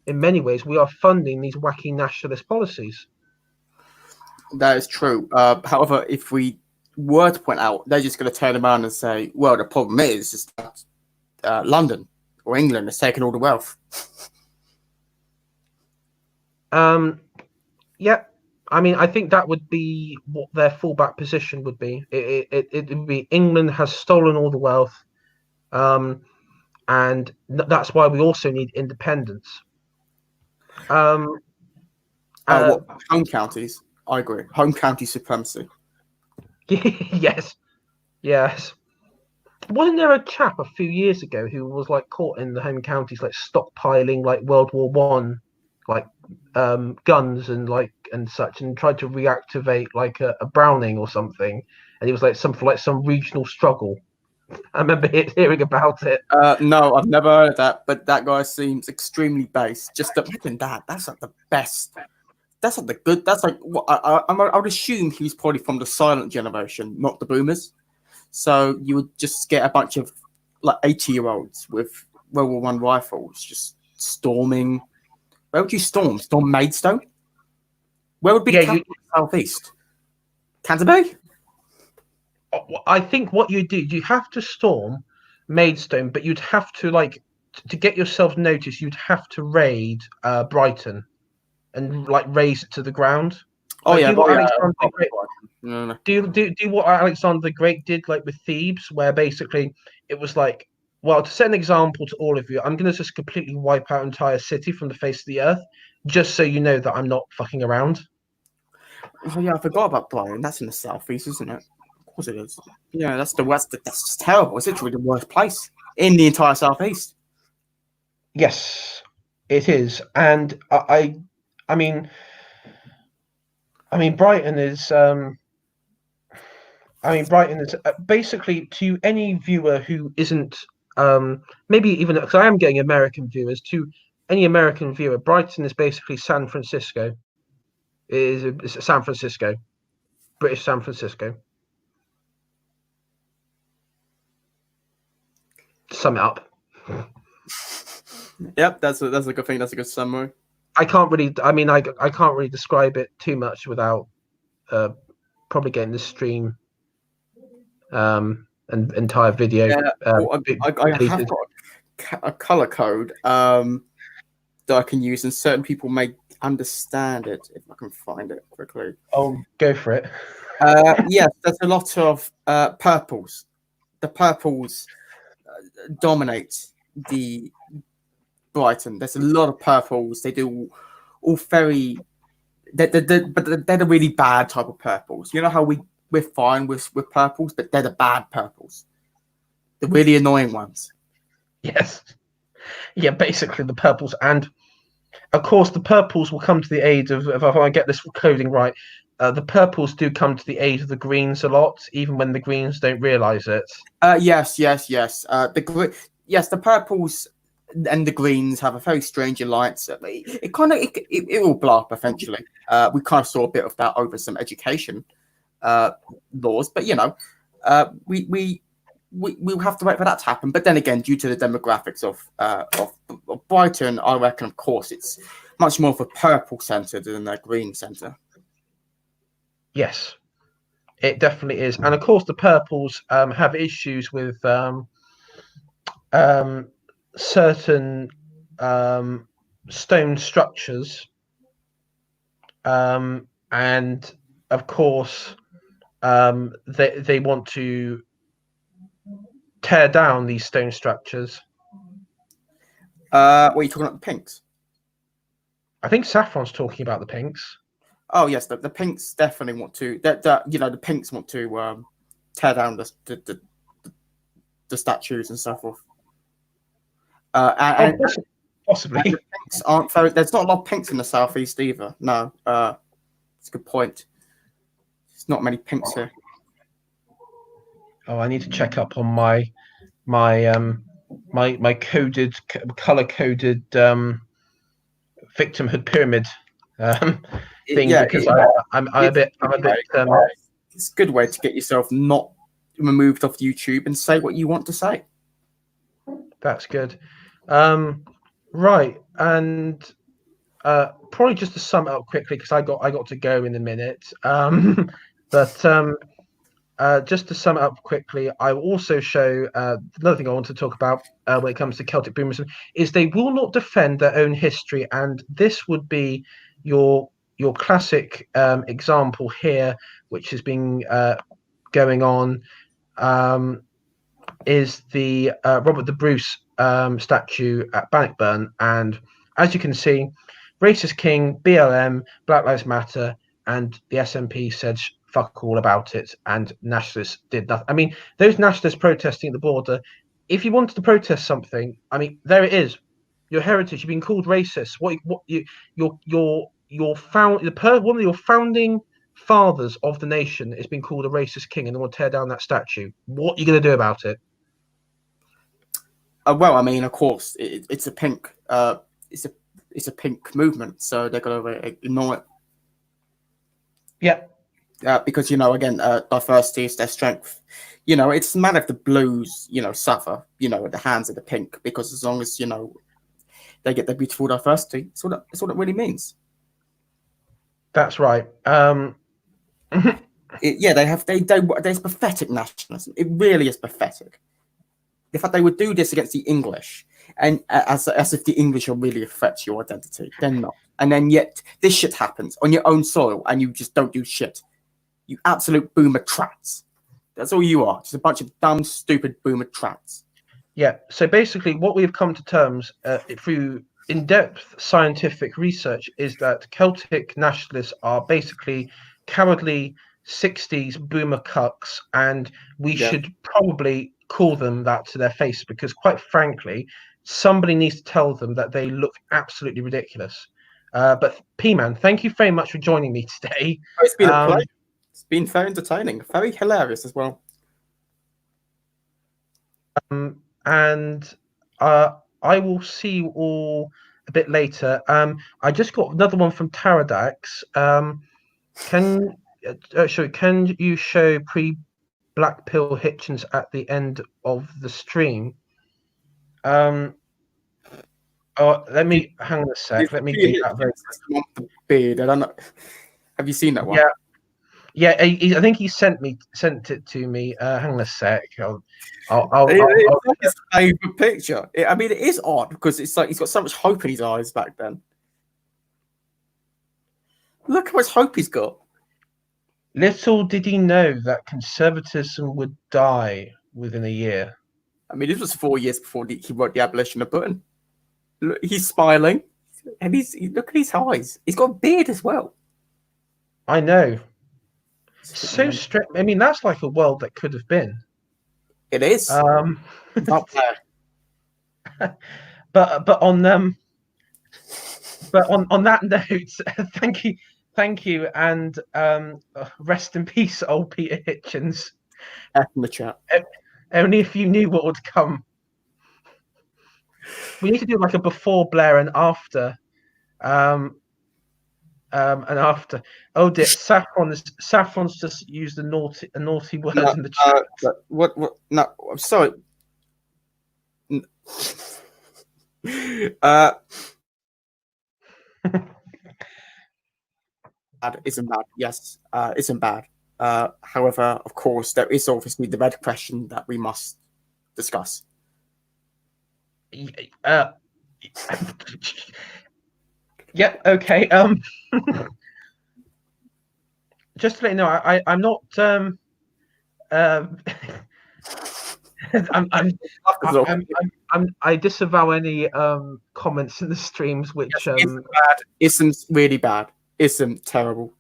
in many ways, we are funding these wacky nationalist policies. That is true. However, if we were to point out, they're just going to turn around and say, well, the problem is that London or England has taken all the wealth. Yeah. I mean, I think that would be what their fallback position would be. It would be England has stolen all the wealth, and that's why we also need independence. What home counties? I agree. Home county supremacy. Yes, yes. Wasn't there a chap a few years ago who was like caught in the home counties, like stockpiling like World War I, like guns and like and such, and tried to reactivate like a Browning or something, and it was like some regional struggle. I remember hearing about it. No, I've never heard of that, but that guy seems extremely base. Just imagine that. That's like the best. That's like the good. That's like what I would assume he's probably from the silent generation, not the boomers. So you would just get a bunch of like 80-year-olds with World War One rifles just storming. Where would you storm? Storm Maidstone? Where would be the capital of the southeast? Canterbury? I think what you do, you have to storm Maidstone, but you'd have to like to get yourself noticed. You'd have to raid Brighton and like raise it to the ground. Oh Like, yeah, Alexander the Great, no. do what Alexander the Great did, like with Thebes, where basically it was like, well, to set an example to all of you, I'm going to just completely wipe out entire city from the face of the earth, just so you know that I'm not fucking around. Oh yeah, I forgot about Brighton. That's in the southeast, isn't it? Of course it is. Yeah, that's the west. That's just terrible. It's literally the worst place in the entire southeast. Yes, it is, and I mean, Brighton is. Brighton is basically, to any viewer who isn't, maybe even because I am getting American viewers, to any American viewer, Brighton is basically San Francisco. It's San Francisco, British San Francisco. To sum it up. Yep, that's a good thing. That's a good summary. I can't really. I can't really describe it too much without probably getting the stream and entire video. Yeah, I have got a color code that I can use, and certain people may understand it if I can find it quickly. Oh, go for it. Yes, there's a lot of purples. The purples dominate the Brighton. There's a lot of purples. They do all very, but they're the really bad type of purples. You know how we're fine with purples, but they're the bad purples, the really annoying ones. Yes. Yeah, basically the purples, and of course the purples will come to the aid of if I get this coding right. The purples do come to the aid of the greens a lot, even when the greens don't realise it. Yes. The purples and the greens have a very strange alliance. It will blow up eventually. We kind of saw a bit of that over some education laws, but we'll have to wait for that to happen. But then again, due to the demographics of Brighton, I reckon, of course, it's much more of a purple centre than a green centre. Yes, it definitely is, and of course the purples have issues with certain stone structures, and of course they want to tear down these stone structures. What are you talking about? The pinks? I think Saffron's talking about the pinks. Oh yes, the pinks definitely want to. The pinks want to tear down the statues and so forth. Possibly. And the pinks aren't very. There's not a lot of pinks in the southeast either. No, it's a good point. There's not many pinks here. Oh, I need to check up on my coded color coded victimhood pyramid thing, because I'm a bit. It's a good way to get yourself not removed off YouTube and say what you want to say. That's good. Right, and probably just to sum it up quickly, because I got to go in a minute. But just to sum it up quickly, I will also show another thing I want to talk about when it comes to Celtic Boomerism is they will not defend their own history, and this would be your classic example here, which has been going on, is the Robert the Bruce statue at Bannockburn, and as you can see, racist king, BLM, Black Lives Matter, and the SNP said fuck all about it, and nationalists did nothing. I mean, those nationalists protesting at the border, if you wanted to protest something, I mean, there it is. Your heritage, you've been called racist. What you your found one of your founding fathers of the nation has been called a racist king, and they want to tear down that statue. What are you going to do about it? Well, I mean, of course, it's a pink. It's a pink movement, so they're going to ignore it. Yeah. Because again, diversity is their strength. It's a matter if the blues, suffer, at the hands of the pink, because as long as they get their beautiful diversity, that's what it really means. That's right. There's pathetic nationalism. It really is pathetic. The fact they would do this against the English, and as if the English will really affect your identity. They're not. And then yet this shit happens on your own soil, and you just don't do shit. You absolute boomer trats. That's all you are. Just a bunch of dumb, stupid boomer trats. Yeah. So basically, what we've come to terms through in-depth scientific research is that Celtic nationalists are basically cowardly 60s boomer cucks, and we should probably call them that to their face, because quite frankly, somebody needs to tell them that they look absolutely ridiculous. But P-Man, thank you very much for joining me today. It's been a pleasure. It's been very entertaining, very hilarious as well. And I will see you all a bit later. I just got another one from Taradax. Can you show pre-Black Pill Hitchens at the end of the stream? Let me hang on a sec. Let me get that very. Beard. I don't know. Have you seen that one? Yeah. I think he sent it to me. Hang on a sec. It's his favorite picture. I mean, it is odd because it's like he's got so much hope in his eyes back then. Look how much hope he's got. Little did he know that conservatism would die within a year. I mean, this was 4 years before he wrote the Abolition of Britain. Look, he's smiling, and look at his eyes. He's got a beard as well. I know. So strange. I mean, that's like a world that could have been. It is. Not there. But on that note, thank you, and rest in peace, old Peter Hitchens. In the chat. Only if you knew what would come. We need to do like a before Blair and after. And after. Oh dear, Saffron's just used a naughty word in the chat. What? No, I'm sorry. Isn't bad. Yes, isn't bad. However, of course, there is obviously the red question that we must discuss. Yeah. Okay. Just to let you know, I'm not. I disavow any comments in the streams which isn't bad. Isn't really bad. Isn't terrible.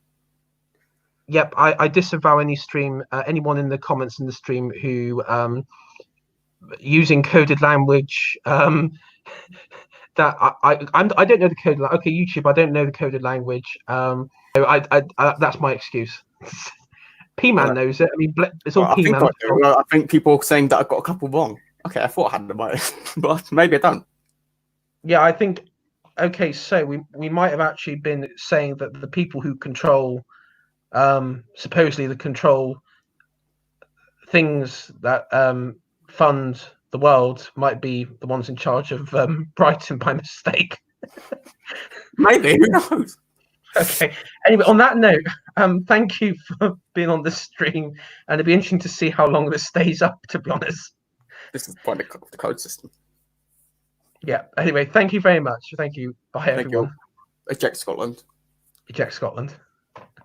Yep, I disavow anyone in the comments in the stream who using coded language that I don't know the coded language. Okay, YouTube, I don't know the coded language. That's my excuse. P-Man knows it. I mean, it's all P-Man. I think people are saying that I've got a couple wrong. Okay, I thought I had them right, but maybe I don't. Yeah, I think. Okay, so we might have actually been saying that the people who control, supposedly control things that fund the world might be the ones in charge of Brighton by mistake. Maybe, who knows? Okay. Anyway, on that note, thank you for being on the stream, and it'll be interesting to see how long this stays up, to be honest. This is the point of the code system. Yeah. Anyway, thank you very much. Thank you. Bye, everyone. Eject Scotland. Eject Scotland.